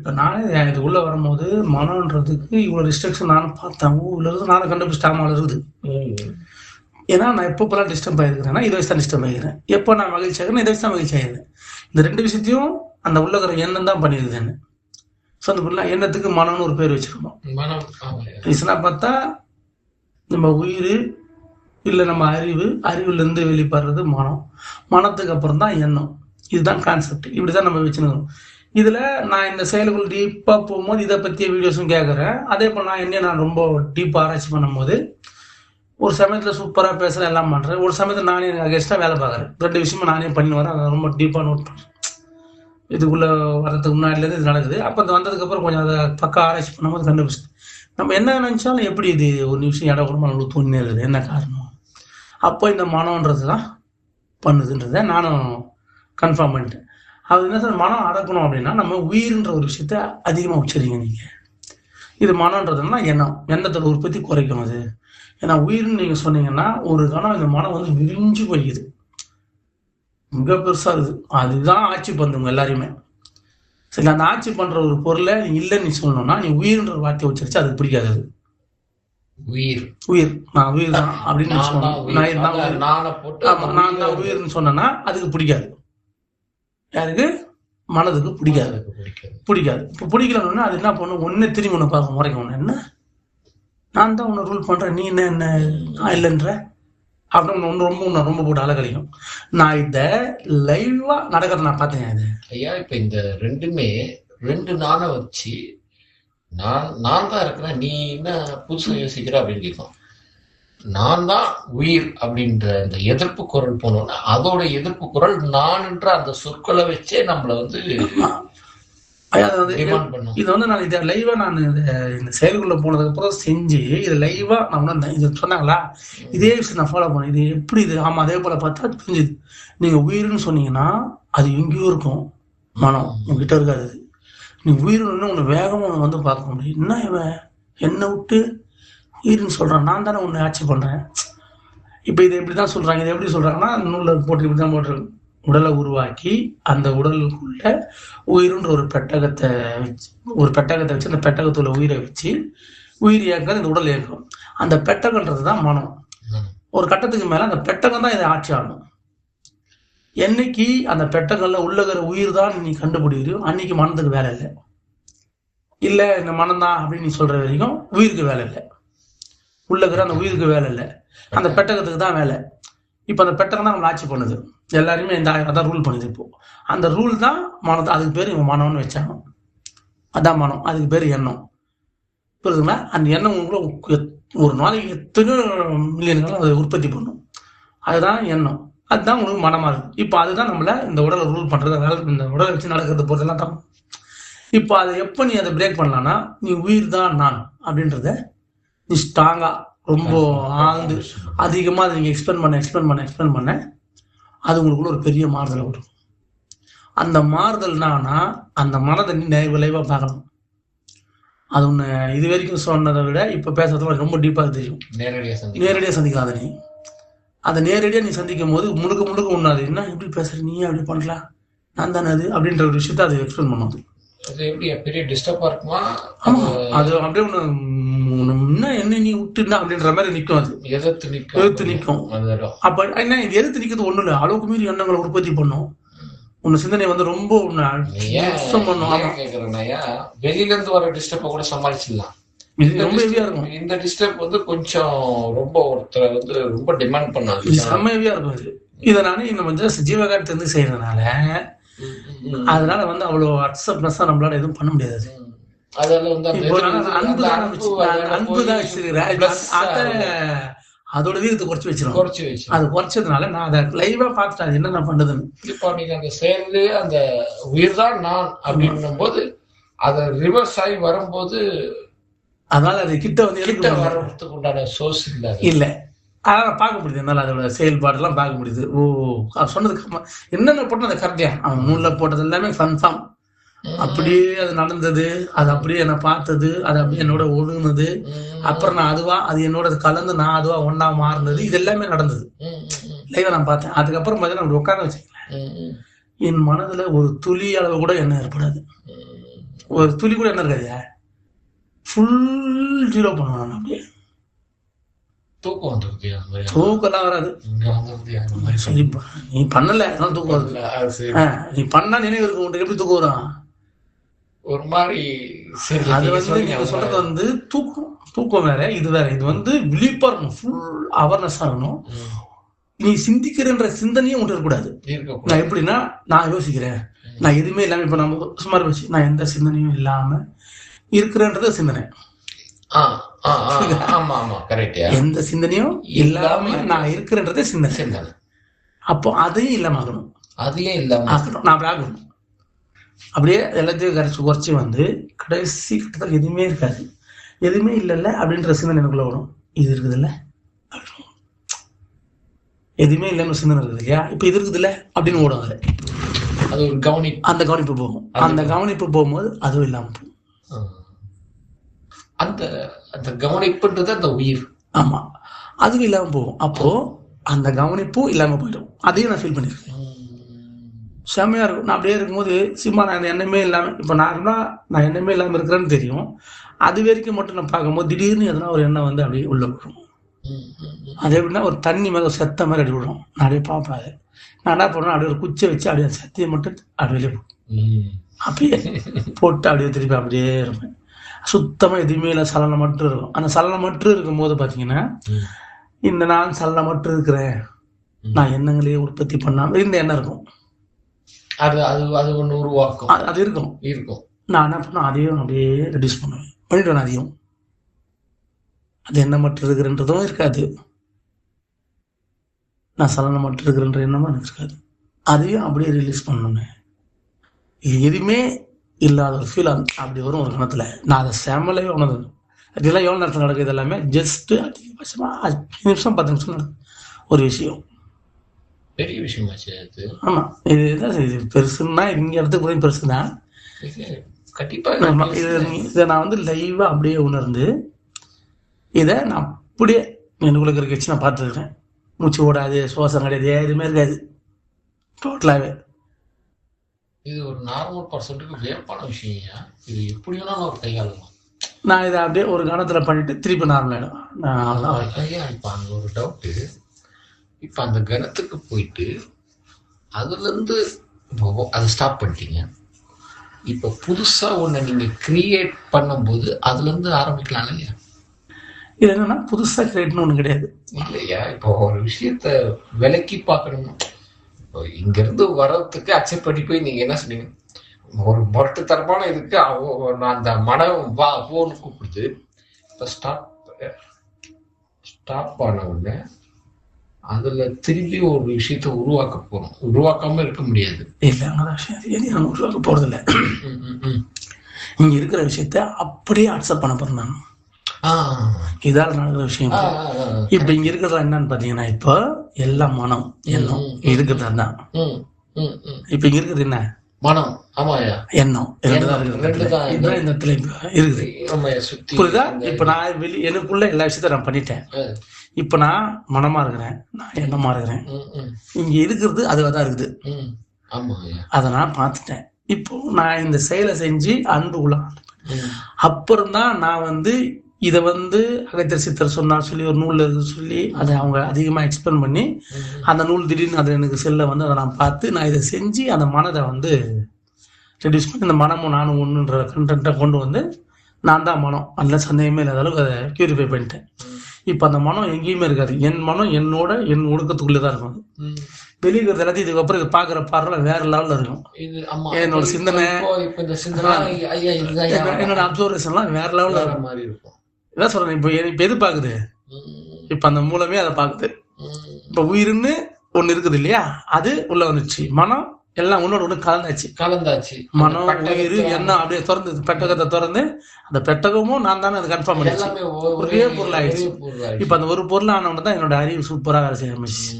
இப்போ நானே இதுக்குள்ளே வரும்போது மனம்ன்றதுக்கு இவ்வளோ ரிஸ்ட்ரிக்ஷன் நானும் பார்த்தேன். இவ்வளோ இருக்குது நானும் கண்டுபிடிச்சிட்டாமல் இருக்குது. ஏன்னா நான் எப்பப்பெல்லாம் டிஸ்டர்ப் ஆகிருக்கிறேன்னா இதை வச்சு தான் டிஸ்டர்ப் ஆகிக்கிறேன். எப்போ நான் மகிழ்ச்சி ஆகிறேன் இதை வச்சு தான் மகிழ்ச்சி ஆகிடுறேன். இந்த ரெண்டு விஷயத்தையும் அந்த உள்ளகிற எண்ணம் தான் பண்ணியிருக்குது என்ன. ஸோ அந்த புள்ள எண்ணத்துக்கு மனம்னு ஒரு பேர் வச்சுருக்கோம். ரீசனாக பார்த்தா நம்ம உயிர் இல்லை நம்ம அறிவுலேருந்து வெளிப்படுறது மனம், மனத்துக்கு அப்புறம் தான் எண்ணம். இதுதான் கான்செப்ட். இப்படி தான் நம்ம வச்சுருக்கோம். இதில் நான் இந்த செயலுக்குள் டீப்பாக போகும்போது இதை பற்றிய வீடியோஸும் கேட்குறேன். அதே போல் நான் ரொம்ப டீப்பாக ஆராய்ச்சி பண்ணும்போது ஒரு சமயத்தில் சூப்பராக பேசுகிறேன், எல்லாம் பண்ணுறேன். ஒரு சமயத்தில் நானே அகேன்ஸ்டாக வேலை பார்க்குறேன். ரெண்டு விஷயமும் நானே பண்ணி வரேன். அதை ரொம்ப டீப்பாக நோட் பண்ணுறேன். இதுக்குள்ளே வர்றதுக்கு முன்னாடிலேருந்து இது நடக்குது. அப்போ அது வந்ததுக்கப்புறம் கொஞ்சம் அதை பக்கம் ஆராய்ச்சி பண்ணும்போது கண்டுபிடிச்சேன். நம்ம என்ன நினச்சாலும் எப்படி இது ஒரு நிமிஷம் இடம் கூட நம்மளுக்கு தோணினே இருக்குது, என்ன காரணம்? அப்போ இந்த மனம்ன்றது தான் பண்ணுதுன்றதை நானும் கன்ஃபார்ம் பண்ணிட்டேன். அது என்ன சார், மனம் அடக்கணும் அப்படின்னா நம்ம உயிர்ன்ற ஒரு விஷயத்த அதிகமாக உச்சரிங்க நீங்கள். இது மனம்ன்றதுனா எண்ணத்தோட உற்பத்தி குறைக்கும் அது. ஏன்னா உயிர்னு நீங்கள் சொன்னீங்கன்னா ஒரு கணம் இந்த மனம் வந்து விரிஞ்சு போய்க்குது, மிக பெருசாக இருக்குது. அதுதான் ஆட்சி பண்ணுறவங்க எல்லாரையுமே. சரி, அந்த ஆட்சி பண்ணுற ஒரு பொருளை நீ இல்லைன்னு நீ சொல்லணும்னா நீ உயிர்ன்ற வார்த்தையை உச்சரிச்சு அதுக்கு பிடிக்காது. அது உயிர் நான் உயிர் தான் அப்படின்னு நான் தான் உயிர்னு சொன்னேன்னா அதுக்கு பிடிக்காது. யாருக்கு? மனதுக்கு பிடிக்காது. இப்போ பிடிக்கலன்னா அது என்ன பண்ணும், ஒன்னே திரும்பி ஒன்று பார்க்க முறைக்கும். ஒன்று என்ன, நான் தான் உன்னை ரூல் பண்ணுறேன், நீ என்ன நான் இல்லைன்ற அப்படின்னு ஒன்று ரொம்ப போட்டு அழகழிக்கும். நான் இதை லைவா நடக்கிறத நான் பார்த்தேன். இது ஐயா இப்போ இந்த ரெண்டுமே ரெண்டு நானை வச்சு நான் தான் இருக்கிறேன், நீ என்ன புதுசாக யோசிக்கிற அப்படின்னு கேட்கும். நான் தான் உயிர் அப்படின்ற அந்த எதிர்ப்பு குரல் போனோம்னா அதோட எதிர்ப்பு குரல் நான்ன்ற அந்த சொற்களை வச்சே நம்மளை வந்து இது வந்து நான் இதை லைவா நான் இந்த செயலுக்குள்ள போனதுக்கு அப்புறம் செஞ்சு இதை லைவா நான் உணர்ந்தேன். இது சொன்னாங்களா, இதே விஷயம் நான் ஃபாலோ பண்ணேன். இது எப்படி இது ஆமா அதே போல பார்த்தா புரிஞ்சுது. நீங்க உயிர்னு சொன்னீங்கன்னா அது எங்கேயோ இருக்கும், மனம் உங்ககிட்ட இருக்காது. நீ உயிர்னு உன்னை வேகமா உன்னை வந்து பார்க்க முடியும். என்ன இவன் என்னை விட்டு உயிர்னு சொல்றான், நான் தானே உன்னை ஆட்சி பண்றேன். இப்போ இதை எப்படிதான் சொல்றாங்க, இதை எப்படி சொல்றாங்கன்னா நூலில் போட்டு இப்படிதான் போட்டிருக்கு. உடலை உருவாக்கி அந்த உடலுக்குள்ள உயிர்ன்ற ஒரு பெட்டகத்தை வச்சு அந்த பெட்டகத்துல உயிரை வச்சு உயிர் இயக்க இந்த உடல் இயக்கம். அந்த பெட்டகன்றது தான் மனம். ஒரு கட்டத்துக்கு மேல அந்த பெட்டகம் தான் இதை ஆட்சி ஆகணும். என்னைக்கு அந்த பெட்டகம்ல உள்ளகிற உயிர் தான் நீ கண்டுபிடிக்கிறியோ அன்னைக்கு மனத்துக்கு வேலை இல்லை. இல்லை இந்த மனம் தான் அப்படின்னு நீ சொல்ற வரைக்கும் உயிருக்கு வேலை இல்லை. உள்ளகிற அந்த உயிருக்கு வேலை இல்லை, அந்த பெட்டகத்துக்கு தான் வேலை. இப்போ அந்த பெட்டகம் தான் நம்மளை ஆட்சி பண்ணுது, எல்லாருமே அதான் ரூல் பண்ணுது. இப்போ அந்த ரூல் தான் மனத்தை, அதுக்கு பேர் இவங்க மனம்னு வச்சாங்க. அதான் மனம், அதுக்கு பேர் எண்ணம். புரியுதுங்களா? அந்த எண்ணம் உங்களுக்கு ஒரு நாளைக்கு எத்தனையோ மில்லியன்கள் அதை உற்பத்தி பண்ணும். அதுதான் எண்ணம், அதுதான் உங்களுக்கு மனமா இருக்கு. இப்போ அதுதான் நம்மள இந்த உடலை ரூல் பண்றது, இந்த உடலை வச்சு நடக்கிறது போறதெல்லாம் தான். இப்போ அதை எப்போ நீ அதை பிரேக் பண்ணலான்னா நீ உயிர் தான் நான் அப்படின்றத நீ ஸ்ட்ராங்கா ரொம்ப ஆழ்ந்து அதிகமாக அதை நீங்கள் எக்ஸ்பிளைன் பண்ண அது உங்களுக்குள்ள ஒரு பெரிய மாறுதலை வரும். அந்த மாறுதல்னா அந்த மனதை நீ விளைவாக பார்க்கணும். அது ஒன்று இது வரைக்கும் சொன்னதை விட இப்போ பேசுறதுல ரொம்ப டீப்பாக தெரியும். நேரடியாக சந்திக்கலாம். அதை நேரடியாக நீ சந்திக்கும் போது முழுக்க ஒன்று அது என்ன எப்படி பேசுற, நீ அப்படி பண்ணலாம், நான் தானே அது அப்படின்ற ஒரு விஷயத்த அதை எக்ஸ்பிளைன் பண்ணும். அது எப்படி பெரிய டிஸ்டர்பா இருக்குமா? ஆமா, அது அப்படியே ஒன்று என்ன நீ விட்டுனா அப்படின்ற மாதிரி நிற்கும். அது எதிர்த்து நிற்கும். அப்ப என்ன இது எதிர்த்து நிற்கிறது ஒண்ணு இல்லை, அளவுக்கு மீறி எண்ணங்களை உற்பத்தி பண்ணும். உன்ன சிந்தனை வந்து ரொம்ப வெளியில இருந்து வர டிஸ்டர்ப கூட சமாளிச்சிடலாம். ரொம்ப ஹெவியா இருக்கும். இந்த டிஸ்டர்ப் வந்து கொஞ்சம் ரொம்ப ஒருத்தரை வந்து ரொம்ப டிமாண்ட் பண்ணாது, செம்ம ஹெவியா இருக்கும். இதை நானே நம்ம வந்து ஜீவகாரத்தை இருந்து செய்யறதுனால அதனால வந்து அவ்வளவு அக்செப்டன்ஸா நம்மளால எதுவும் பண்ண முடியாது. அதோட வீதத்தை குறைச்சு வச்சிரும். அது குறைச்சதுனால நான் அதை லைவா பார்த்துட்டேன் என்ன நான் பண்றதுன்னு. இப்போ நீங்க அந்த செயல் அந்த உயிர் தான் நான் அப்படின்னும் போது அதை ரிவர்ஸ் ஆகி வரும்போது அதனால அது கிட்ட வந்து கிட்ட வர்றதுக்கு உண்டான சோர்ஸ் இல்லை. அதெல்லாம் பார்க்க முடியுது, என்னால் அதோட செயல்பாடெல்லாம் பார்க்க முடியுது. சொன்னதுக்கு என்னென்ன போட்டு அதை கரெக்டியா அவன் நூலில் போட்டது எல்லாமே கன்ஃபார்ம். அப்படியே அது நடந்தது, அது அப்படியே என்னை பார்த்தது, அது அப்படியே என்னோட ஒழுங்குனது, அப்புறம் நான் அதுவா அது என்னோட கலந்து நான் அதுவா ஒன்னா மாறினது, இது எல்லாமே நடந்தது லைவா நான் பார்த்தேன். அதுக்கப்புறம் பார்த்தீங்கன்னா அப்படி உட்கார வச்சுக்கல, என் மனதுல ஒரு துளி அளவு கூட எண்ணம் ஏற்படாது. ஒரு துளி கூட என்ன இருக்காது, ஃபுல் ஜீரோ பண்ணுவாங்க. அப்படியே தூக்கம் வந்துருது அந்த மாதிரி. தூக்கம்லாம் வராது. இங்க வந்துருது அந்த மாதிரி சரிப்பா, நீ பண்ணல அதனால தூக்கம் வருது. அது சரி. நீ பண்ணா நினைவு இருக்கு, உனக்கு எப்படி தூக்கம் வரும்? ஒரு மாதிரி சரி அது நீங்க வந்து சொல்றீங்க நீங்க அந்த சொல்றது மாதிரி. வந்து தூக்கம் வேற, இது வேற. இது வந்து விழிப்பா இருக்கணும், ஃபுல் அவேர்னஸா இருக்கணும். ம். நீ சிந்திக்கிறன்ற சிந்தனையும் உண்டு இருக்கக்கூடாது. நான் இருக்கக்கூடாது. எப்படின்னா, நான் யோசிக்கிறேன், ம். நான் எதுவுமே இல்லாம, இப்ப நம்ம சுமார் வச்சு நான் எந்த சிந்தனையும் இல்லாம இருக்கிறேன்றது சிந்தனை. ஆ, ஆ, ஆ, ஆமா ஆமா கரெக்டா. எந்த சிந்தனையும் இல்லாம நான் இருக்கிறேன்றதே சிந்தனை. சிந்தனை. அப்போ அதையும் இல்லாம ஆகணும். அதுலயே இல்லாம ஆகணும், நான் அப்படி ஆகணும். அப்படியே எல்லாத்தையும் குறைச்சி வந்து கடைசி கட்டத்தில் எதுவுமே இருக்காது. எதுவுமே இல்லைல்ல அப்படின்ற சிந்தனை எனக்குள்ள வரும். இது இருக்குது இல்ல, எதுவுமே இல்லைன்னு சிந்தனை இருக்குது இல்லையா, இப்ப இது இருக்குது இல்ல அப்படின்னு ஓடும். அது அது ஒரு கவனிப்பு. அந்த கவனிப்பு போகும். அந்த கவனிப்பு போகும்போது அதுவும் இல்லாம போகும். அந்த அந்த கவனிப்புன்றது அந்த உயிர். ஆமா, அதுவும் இல்லாம போகும். அப்போ அந்த கவனிப்பும் இல்லாம போயிடும். அதையும் நான் ஃபீல் பண்ணிருக்கேன். செம்மையா இருக்கும். நான் அப்படியே இருக்கும்போது சும்மா நான் எண்ணமே இல்லாம, இப்ப நார்மலா நான் எண்ணமே இல்லாம இருக்கிறேன்னு தெரியும். அது வரைக்கும் மட்டும் நான் பார்க்கும்போது திடீர்னு எதனா ஒரு எண்ணம் வந்து அப்படியே உள்ள விடும். அது எப்படின்னா ஒரு தண்ணி மேல ஒரு செத்த மாதிரி அடி விடும். நான் அப்படியே பார்ப்பேன். அது நான் என்ன பண்ணுவேன், அப்படியே ஒரு குச்சை வச்சு அப்படியே சத்தியை மட்டும் அப்படியே வெளியே அப்படியே போட்டு அப்படியே திருப்பி அப்படியே இருப்பேன். சுத்தமா எதுவுமே இல்லை, சலனம் மட்டும் இருக்கும். அந்த சலனம் மட்டும் இருக்கும் போது பாத்தீங்கன்னா, இந்த நான் சலனம் மட்டும் இருக்கிறேன், நான் எண்ணங்களையே உற்பத்தி பண்ணாம இந்த எண்ணம் இருக்கும். அது அது அது ஒண்ணு உருவாக்கும். அது இருக்கும். நான் என்ன பண்ணேன், அதையும் அப்படியே ரெடியூஸ் பண்ணிடுவேன். அதையும் அது என்ன மட்டும் இருக்கிறன்றதும் இருக்காது, நான் சலனம் மட்டும் இருக்கிறன்ற எண்ணமும் எனக்கு இருக்காது. அதையும் அப்படியே ரிலீஸ் பண்ணணும். இது எதுவுமே இல்லாத ஒரு ஃபீல் அப்படி வரும் ஒரு கணத்துல. நான் அதை செம்மலே உணர்ந்து. அதெல்லாம் எவ்வளோ நேரத்தில் நடக்குது? எல்லாமே ஜஸ்ட் அதிகபட்சமா 5 நிமிஷம் 10 நிமிஷம் நடக்கும் ஒரு விஷயம். பெரிய விஷயமாச்சு அது. ஆமா, இதுதான் இது பெருசுன்னா இங்க இடத்துக்கு கூட பெருசுதான். கண்டிப்பா இதை நான் வந்து லைவா அப்படியே உணர்ந்து இதை நான் அப்படியே எனக்குள்ள இருக்க வச்சு நான் பார்த்துருக்கேன். மூச்சு ஓடாது, சுவாசம் கிடையாது, எதுவுமே இருக்காது டோட்டலாவே. இது ஒரு நார்மல் பர்சன்ட்டுக்கு வியப்பான விஷயம். இது எப்படி வேணாலும் ஒரு கையாளலாம். நான் இதை அப்படியே ஒரு கணத்துல பண்ணிட்டு திருப்பி நார்மல் ஆயிடும். இப்ப அங்க ஒரு டவுட்டு. இப்ப அந்த கணத்துக்கு போயிட்டு அதுல இருந்து அதை ஸ்டாப் பண்ணிட்டீங்க. இப்ப புதுசா ஒண்ணு நீங்க கிரியேட் பண்ணும்போது அதுல இருந்து ஆரம்பிக்கலாம் இல்லையா? இது என்னன்னா புதுசா கிரியேட்னு ஒண்ணு கிடையாது இல்லையா? இப்போ ஒரு விஷயத்த விலக்கி பார்க்கணும். இங்க இருந்து வர்றதுக்கு அக்செப்ட் பண்ணி போய் நீங்க என்ன சொன்னீங்க, ஒரு முரட்டுத்தரமான இதுக்கு நான் அந்த மனம் வா போன்னு கூப்பிடுது. இப்போ ஸ்டாப் பண்ண உடனே அதுல திரும்பி ஒரு விஷயத்த உருவாக்க போறோம். உருவாக்காம இருக்க முடியாது. இல்ல நான் உருவாக்க போறது இல்லை. இங்க இருக்கிற விஷயத்த அப்படியே அக்செப்ட் பண்ண போறேன் நான். இதால நடக்கிற விஷயம். இப்ப இங்க இருக்கிறதா என்னன்னு பாத்தீங்கன்னா, இப்போ எல்லாம் மனம் எண்ணம் இருக்கிறது அதுதான். இப்ப இங்க இருக்கிறது என்ன? மனம். ஆமாயா, எண்ணம். இந்த இடத்துல இருக்குது. புரியுதா? இப்ப நான் எனக்குள்ள எல்லா விஷயத்த நான் பண்ணிட்டேன். இப்ப நான் மனமா இருக்கிறேன், நான் எண்ணமா இருக்கிறேன். இங்க இருக்கிறது அதுவாதான் இருக்குது. அதை நான் பார்த்துட்டேன். இப்போ நான் இந்த செயலை செஞ்சு அன்பு உள்ள அப்புறம்தான் நான் வந்து இதை வந்து அகத்தியர் சித்தர் சொன்னார் சொல்லி ஒரு நூல்ல இருக்கு சொல்லி அதை அவங்க அதிகமா எக்ஸ்பிளைன் பண்ணி அந்த நூல் திடீர்னு அதை எனக்கு செல்ல வந்து அதை நான் பார்த்து நான் இதை செஞ்சு அந்த மனதை வந்து ரெடியூஸ் பண்ணி இந்த மனமும் நானும் ஒன்றுன்ற கண்டென்ட்டை கொண்டு வந்து நான் தான் மனம், நல்ல சந்தேகமே இல்லாத அளவுக்கு அதை பியூரிஃபை பண்ணிட்டேன். இப்போ அந்த மனம் எங்கேயுமே இருக்காது. என் மனம் என் ஒடுக்கத்துக்குள்ளேதான் இருக்கும். வெளியே இருக்கிறது எல்லாத்தையும் இதுக்கப்புறம் இது பாக்குற பார்க்கலாம் வேற லெவல்ல இருக்கும். என்னோட சிந்தனை, என்னோட அப்சர்வேஷன்லாம் வேற லெவல்ல இருக்கும். இதான் சொல்றேன். இப்ப எது பாக்குது? இப்ப அந்த மூலமே அதை பாக்குது. இப்ப உயிர்னு ஒண்ணு இருக்குது இல்லையா, அது உள்ள வந்துச்சு. மனம் எல்லாம் ஒன்னோட ஒண்ணு கலந்தாச்சு. மனம் உயிர் எண்ணம் அப்படியே திறந்து பெட்டகத்தை திறந்து அந்த பெட்டகமும் நான் தானே அதை கன்ஃபார்ம் பண்ணிச்சு. ஒரே பொருள் ஆயிடுச்சு. இப்ப அந்த ஒரு பொருள் ஆனவன தான் என்னோட அறிவு சூப்பரா வேலை செய்ய ஆரம்பிச்சு.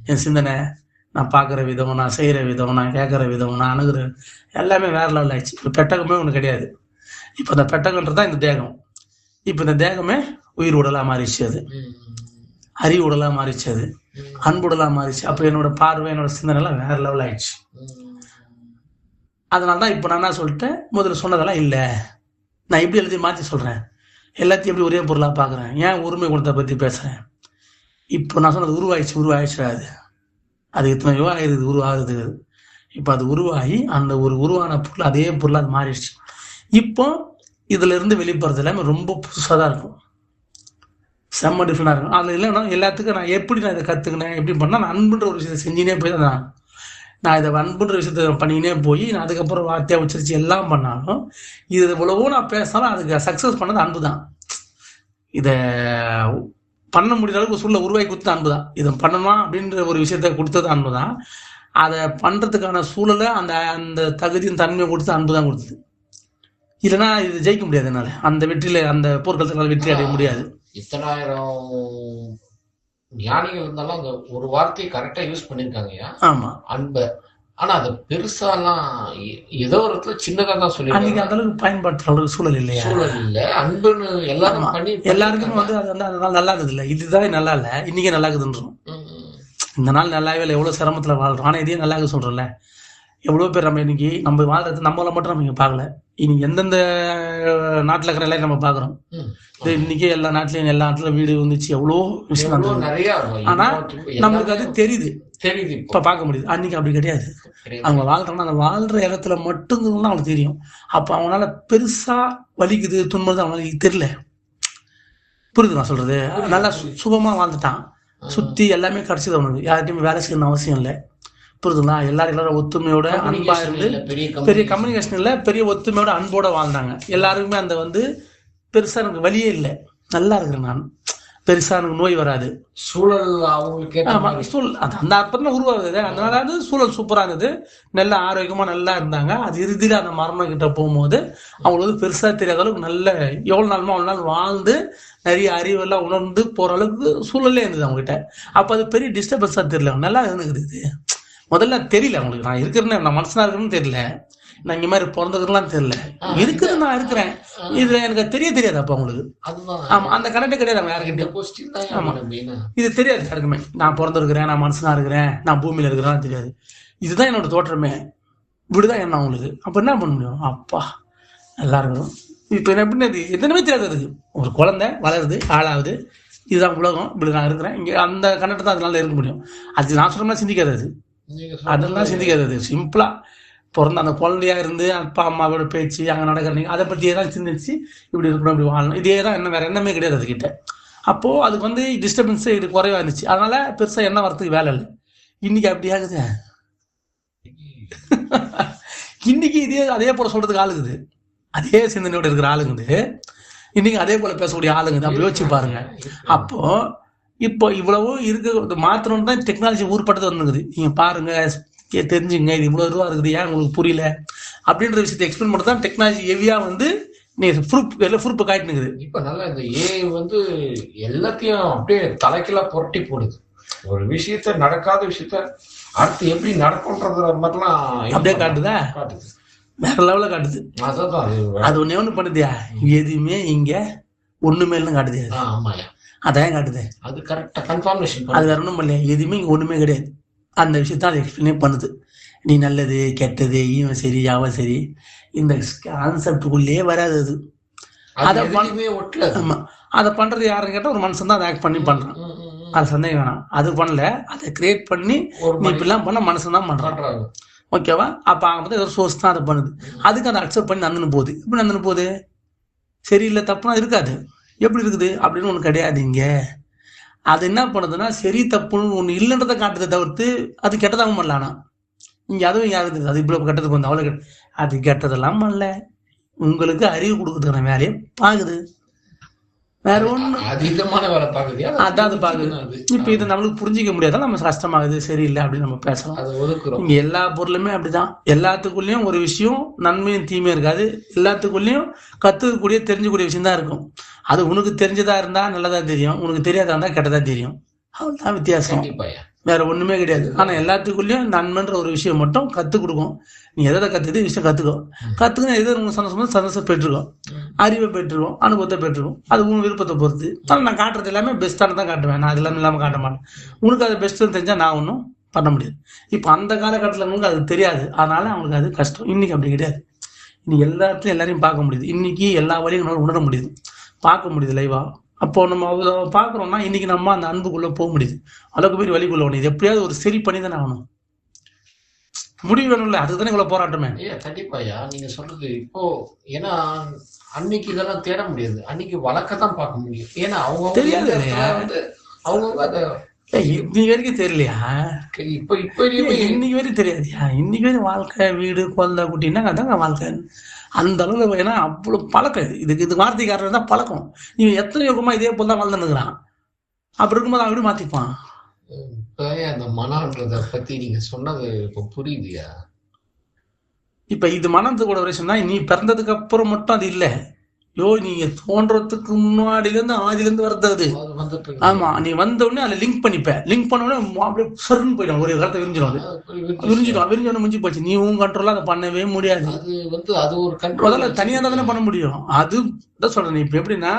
என் சிந்தனை, நான் பாக்குற விதம், நான் செய்யற விதம், நான் கேட்கற விதம், நான் அணுகுற எல்லாமே வேற லெவல் ஆயிடுச்சு. இப்ப பெட்டகமே ஒண்ணு கிடையாது. இப்ப அந்த பெட்டகன்றதான் இந்த தேகம். இப்ப இந்த தேகமே உயிர் உடலா மாறிச்சு, அது அறிவு உடலா மாறிச்சு, அது அன்பு உடலா மாறிச்சு. அப்ப என்னோட பார்வை, என்னோட சிந்தனை எல்லாம் வேற லெவல் ஆயிடுச்சு. அதனால தான் இப்போ நான் என்ன சொல்லிட்டேன், முதல்ல சொன்னதெல்லாம் இல்லை, நான் எப்படி எழுதி மாற்றி சொல்கிறேன், எல்லாத்தையும் எப்படி ஒரே பொருளாக பார்க்குறேன், ஏன் உரிமை குணத்தை பற்றி பேசுகிறேன். இப்போ நான் சொன்னது உருவாயிடுச்சு அது எத்தனையோ ஆயிடுது உருவாகுது. இப்போ அது உருவாகி அந்த ஒரு உருவான பொருள் அதே பொருள் அது மாறிடுச்சு. இப்போ இதுல இருந்து வெளிப்படுறது எல்லாமே ரொம்ப புதுசாக தான் இருக்கும், செம்ம டிஃப்ரெண்டாக இருக்கும். அதில் இல்லைன்னா எல்லாத்துக்கும் நான் எப்படி நான் இதை கற்றுக்கினேன், எப்படி பண்ணால் நான் அன்புன்ற ஒரு விஷயத்தை செஞ்சுனே போய் தான் நான் இதை அன்புன்ற விஷயத்த பண்ணிக்கினே போய் நான் அதுக்கப்புறம் வார்த்தையாக உச்சரிச்சு எல்லாம் பண்ணாலும் இது இவ்வளவோ நான் பேசினாலும் அதுக்கு சக்ஸஸ் பண்ணது அன்பு தான். இதை பண்ண முடியாத அளவுக்கு சூழலை உருவாக்கி கொடுத்தது அன்பு தான். இதை பண்ணணுமா அப்படின்ற ஒரு விஷயத்த கொடுத்தது அன்பு தான். அதை பண்ணுறதுக்கான சூழலை அந்த அந்த தகுதியின் தன்மையை கொடுத்து அன்பு தான் கொடுத்தது. இல்லைன்னா இது ஜெயிக்க முடியாது, என்னால் அந்த வெற்றியில அந்த போர்க்களத்தினால வெற்றி அடைய முடியாது. இத்தனாயிரம் ஞானிகள் இருந்தாலும் அந்த ஒரு வார்த்தையை கரெக்டா யூஸ் பண்ணிருக்காங்கய்யா. ஆமா, அன்பை. ஆனா அது பெருசாலாம் ஏதோ ஒரு இடத்துல சின்னதா தான் அன்னைக்கு சொல்லிருக்காங்க. அந்த அளவுக்கு பயன்படுத்துற அளவுக்கு சூழல் இல்லையா? சூழல் இல்ல, அன்புன்னு எல்லாரும் ஆமா, பண்ணி எல்லாருக்குமே வந்து அது வந்து அதனால நல்லா இருக்குது இல்லை, இதுதான் நல்லா இல்லை, இன்னைக்கே நல்லா இருக்குதுன்றோம். இந்த நாள் நல்லாவே இல்லை, எவ்வளோ சிரமத்தில் வாழ்றோம், ஆனால் இதே நல்லா இருக்குது சொல்கிறோம்ல. எவ்வளோ பேர் நம்ம இன்னைக்கு நம்ம வாழ்றது நம்மளை மட்டும் நம்ம இங்கே பார்க்கல, இன்னைக்கு எந்தெந்த நாட்டில் இருக்கிற எல்லாம் நம்ம பார்க்குறோம். இன்னைக்கே எல்லா நாட்டிலையும் எல்லா நாட்டிலும் வீடு வந்துச்சு, எவ்வளோ விஷயம் நடந்தது. நிறைய ஆனா நம்மளுக்கு அது தெரியுது, தெரியுது, இப்போ பார்க்க முடியுது. அன்னைக்கு அப்படி கிடையாது. அவங்க வாழ்றாங்கன்னா அந்த வாழ்ற இடத்துல மட்டும்தான் அவங்களுக்கு தெரியும். அப்போ அவங்களால பெருசா வலிக்குது துன்பது அவங்களுக்கு தெரியல. புரியுது நான் சொல்றது? நல்லா சுகமா வாழ்ந்துட்டான், சுத்தி எல்லாமே கிடைச்சது அவனுக்கு, யார்கிட்டயுமே வேலை செய்யணும் அவசியம் இல்லை. புரியுதுங்களா? எல்லாரும் ஒத்துமையோட அன்பா இருந்து, பெரிய கம்யூனிகேஷன் இல்லை, பெரிய ஒத்துமையோட அன்போட வாழ்ந்தாங்க. எல்லாருக்குமே அந்த வந்து பெருசா எனக்கு வலியே இல்லை, நல்லா இருக்கிறேன் நான், பெருசா எனக்கு நோய் வராது. சூழல் அவங்களுக்கு சூழல் அந்த அர்த்தத்துல உருவாகுது. அதனால அது சூழல் சூப்பரா இருந்தது, நல்ல ஆரோக்கியமா நல்லா இருந்தாங்க. அது இறுதியில அந்த மரணம் கிட்ட போகும்போது அவங்களுக்கு பெருசா தெரியாத அளவுக்கு நல்ல எவ்வளவு நாளுமோ அவ்வளவு நாள் வாழ்ந்து நிறைய அறிவெல்லாம் உணர்ந்து போற அளவுக்கு சூழலே இருந்தது அவங்க கிட்ட. அப்ப அது பெரிய டிஸ்டர்பன்ஸா தெரியல, நல்லா இருந்துக்குது. முதல்ல தெரியல அவங்களுக்கு நான் இருக்கிறேன்னு, நான் மனசனா இருக்கிறேன்னு தெரியல, நான் இங்க மாதிரி பிறந்ததுலாம் தெரியல, இருக்குது நான் இருக்கிறேன், இதுல எனக்கு தெரியாது. அப்ப அவங்களுக்கு ஆமா அந்த கனெக்டே கிடையாது அவங்க யாருக்கிட்டையும். ஆமா, இது தெரியாது யாருக்குமே, நான் பிறந்திருக்கிறேன், நான் மனசனா இருக்கிறேன், நான் பூமியில இருக்கிறேன்னு தெரியாது. இதுதான் என்னோட தோற்றமே, இப்படிதான் என்ன அவங்களுக்கு. அப்ப என்ன பண்ண முடியும்? அப்பா நல்லா இருக்கணும். இப்ப என்ன எப்படி எதுவுமே தெரியாது. அதுக்கு ஒரு குழந்தை வளருது, ஆளாகுது, இதுதான் உலகம், இப்படி நான் இருக்கிறேன் இங்க, அந்த கனெக்ட் தான் அதனால இருக்க முடியும். அது நான் சொல்ற மாதிரி சிந்திக்காது, அது அதெல்லாம் சிந்திக்காது. அது சிம்பிளா பிறந்த அந்த குழந்தையா இருந்து அப்பா அம்மாவோட பேச்சு அங்கே நடக்கிறீங்க அதை பற்றியே தான் சிந்திச்சு இப்படி இருக்கணும், இப்படி வாழணும், இதே தான் என்ன, வேற எண்ணமே கிடையாது அதுக்கிட்ட. அப்போ அதுக்கு வந்து டிஸ்டர்பன்ஸ் இது குறைவா இருந்துச்சு, அதனால பெருசா எண்ணம் வரத்துக்கு வேலை இல்லை. இன்னைக்கு அப்படி ஆகுது, இன்னைக்கு அதே போல சொல்றதுக்கு ஆளுங்குது, அதே சிந்தனையோட இருக்கிற ஆளுங்குது, இன்னைக்கு அதே போல பேசக்கூடிய ஆளுங்குது. அப்படி யோசிச்சு பாருங்க. அப்போ இப்போ இவ்வளவோ இருக்க மாத்திரம் தான் டெக்னாலஜி ஊர்பட்டது வந்துங்குது. நீங்க பாருங்க, தெரிஞ்சுங்க, இது இவ்வளவு ரூபா இருக்குது, ஏன் உங்களுக்கு புரியல அப்படின்ற விஷயத்தை எக்ஸ்பிளைன் பண்ணி தான் டெக்னாலஜி ஹெவியா வந்து ப்ரூஃப் காட்டினுக்குது. இப்ப நல்லா இந்த ஏஐ வந்து எல்லாத்தையும் அப்படியே தலைக்கெல்லாம் புரட்டி போடுது. ஒரு விஷயத்த நடக்காத விஷயத்த அடுத்து எப்படி நடக்கும்ன்ற மாதிரிலாம் அப்படியே காட்டுதா, வேற லெவலில் காட்டுது. அது ஒண்ணு பண்ணுதியா, எதுவுமே இங்க ஒண்ணுமே இல்லைன்னு காட்டுது. ஆமாயா, அதான் காட்டுது. அது கரெக்டா கன்ஃபர்மேஷன். அது வேற ஒண்ணும் இல்லையா, எதுவுமே இங்க ஒண்ணுமே கிடையாது. அந்த விஷயத்தான் அது எக்ஸ்பிளைனே பண்ணுது. நீ நல்லது கெட்டது இவன் சரி அவன் சரி இந்த கான்செப்டுக்குள்ளே வராது. அது ஆமா, அதை பண்றது யாருன்னு கேட்டா ஒரு மனுஷன் தான் அதை ஆக்ட் பண்ணி பண்றான், அது சந்தேகம் வேணாம். அது பண்ணல, அதை கிரியேட் பண்ணி நீ இப்படிலாம் பண்ண மனுஷன் தான் பண்றான். ஓகேவா? அப்ப அவங்க ஏதோ சோர்ஸ் தான் அதை பண்ணுது, அதுக்கு அதை அக்செப்ட் பண்ணி நந்துன்னு போகுது. எப்படி நந்துன்னு போகுது? சரியில்லை தப்புனா இருக்காது, எப்படி இருக்குது அப்படின்னு ஒண்ணு கிடையாது இங்க. அது என்ன பண்ணுதுன்னா சரி தப்புன்னு ஒண்ணு இல்லைன்றதை காட்டுதை தவிர்த்து அது கெட்டதாகவும் பண்ணல. ஆனா இங்க அதுவும் யாருக்கு அது இவ்வளவு கெட்டதுக்கு வந்து அவ்வளவு அது கெட்டதெல்லாம் பண்ணல, உங்களுக்கு அறிவு கொடுக்குறதுக்கான வேலையை பாக்குது, வேற ஒண்ணு அதீதமான வேலை பாக்குது. அதான் அது பாக்குது. இப்ப இதை நம்மளுக்கு புரிஞ்சிக்க முடியாத நம்ம கஷ்டமாகுது, சரியில்லை அப்படின்னு நம்ம பேசலாம். இங்க எல்லா பொருளுமே அப்படிதான், எல்லாத்துக்குள்ளயும் ஒரு விஷயம் நன்மையும் தீமையும் இருக்காது, எல்லாத்துக்குள்ளயும் கத்துக்கக்கூடிய தெரிஞ்சக்கூடிய விஷயம் தான் இருக்கும். அது உனக்கு தெரிஞ்சதா இருந்தா நல்லதா தெரியும், உனக்கு தெரியாதா இருந்தா கெட்டதா தெரியும், அவ்வளவுதான் வித்தியாசம், வேற ஒண்ணுமே கிடையாது. ஆனா எல்லாத்துக்குள்ளயும் நன்மைன்ற ஒரு விஷயம் மட்டும் கத்துக் கொடுக்கும். நீ எதை கத்துக்கிட்டு விஷயம் கத்துக்கணும், எதை உங்களுக்கு சந்தோஷம் பெற்றுருக்கோம், அறிவை பெற்றுருவோம், அனுபவத்தை பெற்றுருவோம், அது உன் விருப்பத்தை பொறுத்து. ஆனால் நான் காட்டுறது எல்லாமே பெஸ்ட்டான தான் காட்டுவேன், நான் அதெல்லாம் இல்லாமல் காட்ட மாட்டேன். உனக்கு அது பெஸ்ட்டுன்னு தெரிஞ்சா நான் ஒன்றும் பண்ண முடியாது. இப்ப அந்த காலகட்டத்துல அவங்களுக்கு அது தெரியாது, அதனால அவங்களுக்கு அது கஷ்டம். இன்னைக்கு அப்படி கிடையாது. இன்னைக்கு எல்லா இடத்துலயும் எல்லாரையும் பார்க்க முடியுது. இன்னைக்கு எல்லா வழியும் நம்மளால உணர முடியுது, பார்க்க முடியுது லைவா. அப்போ நம்ம அவ்வளோ பார்க்குறோம்னா இன்னைக்கு நம்ம அந்த அன்புக்குள்ள போக முடியுது, அளவுக்கு பேர் வழிக்குள்ள ஒன்று. இது எப்படியாவது ஒரு சரி பண்ணி தானே ஆகணும், முடிவு வேணும்ல. அதுக்கு தானே இவ்வளவு போராட்டமே. ஐயா கண்டிப்பாயா நீங்க சொல்றது இப்போ. ஏன்னா அன்னைக்கு இதெல்லாம் தேட முடியாது, அன்னைக்கு வழக்கத்தான் பார்க்க முடியும். ஏன்னா அவங்க தெரியாது இல்லையா? வந்து அவங்க அதை இன்னைக்கு வரைக்கும் தெரியலையா? இப்ப இப்ப வரையுமே இன்னைக்கு வரைக்கும் தெரியாதுயா. இன்னைக்கு வரைக்கும் வாழ்க்கை, வீடு, குழந்தை, குட்டின்னா அதாங்க வாழ்க்கை. அந்த அளவுல ஏன்னா அவ்வளவு பழக்கம் இது. இது வார்த்தைக்காரர் தான் பழக்கம். இவன் எத்தனை யுகமா இதே போல தான் வாழ்ந்துருக்கிறான். அப்படி இருக்கும்போது அவன் எப்படி மாத்திப்பான்? இப்பவே அந்த மனம்ன்றத பத்தி நீங்க சொன்னது இப்ப புரியுதுயா. இப்ப இது மனத்துக்கு கூட விஷயம் தான். நீ பிறந்ததுக்கு அப்புறம் மட்டும் அது இல்லை. நீங்க தோன்றதுக்கு முன்னாடில இருந்து ஆதில இருந்து வர்றது அது. அது வந்துட்டு ஆமா, நீ வந்த உடனே அதை லிங்க் பண்ணிப்ப. லிங்க் பண்ண உடனே அப்படியே சருன்னு போயிடும், ஒரு காலத்தை விரிஞ்சிடும். அது விரிஞ்சிடும் முடிஞ்சு போச்சு. நீ உன் கண்ட்ரோலா அதை பண்ணவே முடியாது. அது வந்து அது ஒரு கண்ட்ரோல் முதல்ல தனியா தானே பண்ண முடியும். அது தான் சொல்றேன். இப்ப எப்படின்னா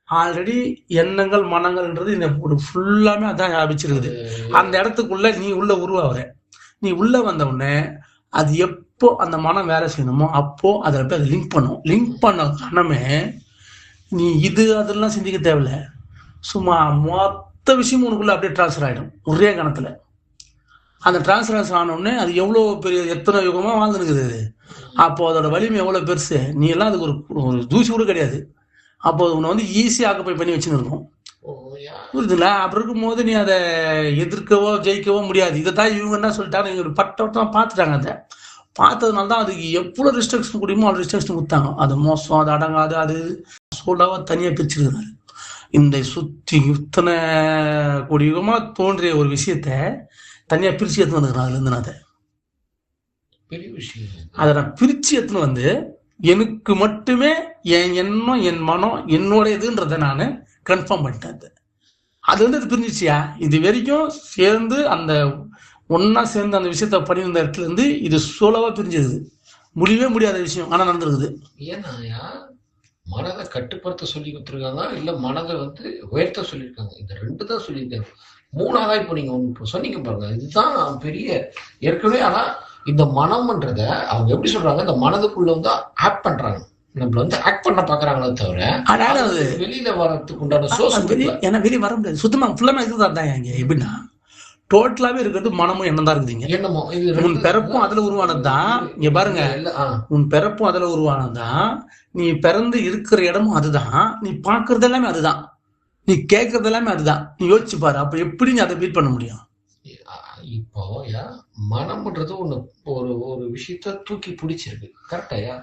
ஆல்ரெடி எண்ணங்கள் மனங்கள்ன்றது இந்த ஒரு ஃபுல்லாமே அதான் வியாபிச்சிருக்குது. அந்த இடத்துக்குள்ள நீ உள்ள உருவாகுற. நீ உள்ள வந்த உடனே அது எப்போ அந்த மனம் வேலை செய்யணுமோ அப்போ அதில் போய் அதை லிங்க் பண்ணும். லிங்க் பண்ண கணமே நீ இது அதெல்லாம் சிந்திக்க தேவையில்ல. சும்மா மொத்த விஷயமும் உனக்குள்ள அப்படியே டிரான்ஸ்ஃபர் ஆகிடும் ஒரே கணத்துல. அந்த டிரான்ஸ்ஃபரன்ஸ் ஆனோடனே அது எவ்வளோ பெரிய எத்தனை யுகமாக வாழ்ந்துருக்குது அது. அப்போ அதோட வலிமை எவ்வளோ பெருசு. நீ எல்லாம் அதுக்கு ஒரு தூசி கூட கிடையாது. அப்போ உன்னை வந்து ஈஸியாக ஆக்குப்பை பண்ணி வச்சுன்னு இருக்கும், புரியுதுங்களா? அப்படி இருக்கும்போது நீ அதை எதிர்க்கவோ ஜெயிக்கவோ முடியாது. இதை தான் இவங்க என்ன சொல்லிட்டாங்க, இவங்க பட்டவட்டம் பார்த்துட்டாங்க. அதை பார்த்ததுனால தான் அதுக்கு எவ்வளோ ரிஸ்ட்ரிக்ஷன் முடியுமோ அவ்வளோ ரிஸ்ட்ரிக்ஷன் கொடுத்தாங்க. அது மோசம், அது அடங்காது, அது சோடாவா தனியாக பிரிச்சிருக்கிறாரு. இந்த சுற்றி இத்தனை கோடி யுகமாக தோன்றிய ஒரு விஷயத்த தனியாக பிரித்து எடுத்துன்னு வந்துக்கிறேன். அதுலேருந்து நான் அதை பெரிய விஷயம். அதை நான் பிரித்து எடுத்துன்னு வந்து எனக்கு மட்டுமே என் எண்ணம், என் மனம், என்னோட இதுன்றதை நான் கன்ஃபார்ம் பண்ணிட்டேன். அது வந்து அது பிரிஞ்சிச்சியா. இது வரைக்கும் சேர்ந்து அந்த ஒன்னா சேர்ந்து அந்த விஷயத்த பண்ணியிருந்த இடத்துல இருந்து இது சோலவா பிரிஞ்சிருது. முடியவே முடியாத விஷயம் ஆனா நடந்திருக்குது. ஏன்னா மனதை கட்டுப்படுத்த சொல்லி கொடுத்துருக்காங்க, இல்ல மனதை வந்து உயர்த்த சொல்லியிருக்காங்க. இந்த ரெண்டு தான் சொல்லியிருக்காங்க. மூணாவதா இப்போ நீங்க ஒன்று சொன்னீங்க பாருங்க, இதுதான் பெரிய ஏற்கனவே. ஆனா இந்த மனம்ன்றத அவங்க எப்படி சொல்றாங்க, இந்த மனதுக்குள்ள வந்து ஆக்ட் பண்றாங்க, நம்மள வந்து ஆக்ட் பண்ண பாக்குறாங்களே தவிர வெளியில வரதுக்கு உண்டான சோர்ஸ் ஏன்னா வெளியே வர முடியாது. சுத்தமா ஃபுல்லாமே இருக்குதான். இங்க எப்படின்னா டோட்டலாவே இருக்கிறது மனமும் எண்ணம் தான் இருக்குதுங்க. என்னமோ உன் பிறப்பும் அதுல உருவானதுதான். இங்க பாருங்க, உன் பிறப்பும் அதுல உருவானதுதான். நீ பிறந்து இருக்கிற இடமும் அதுதான். நீ பாக்குறது எல்லாமே அதுதான். நீ கேட்கறது எல்லாமே அதுதான். நீ யோசிச்சு பாரு, அப்ப எப்படி நீ அதை பீட் பண்ண முடியும்? இப்போ மனம்ன்றது ஒண்ணு ஒரு ஒரு விஷயத்த தூக்கி பிடிச்சிருக்கு, கரெக்டாயா?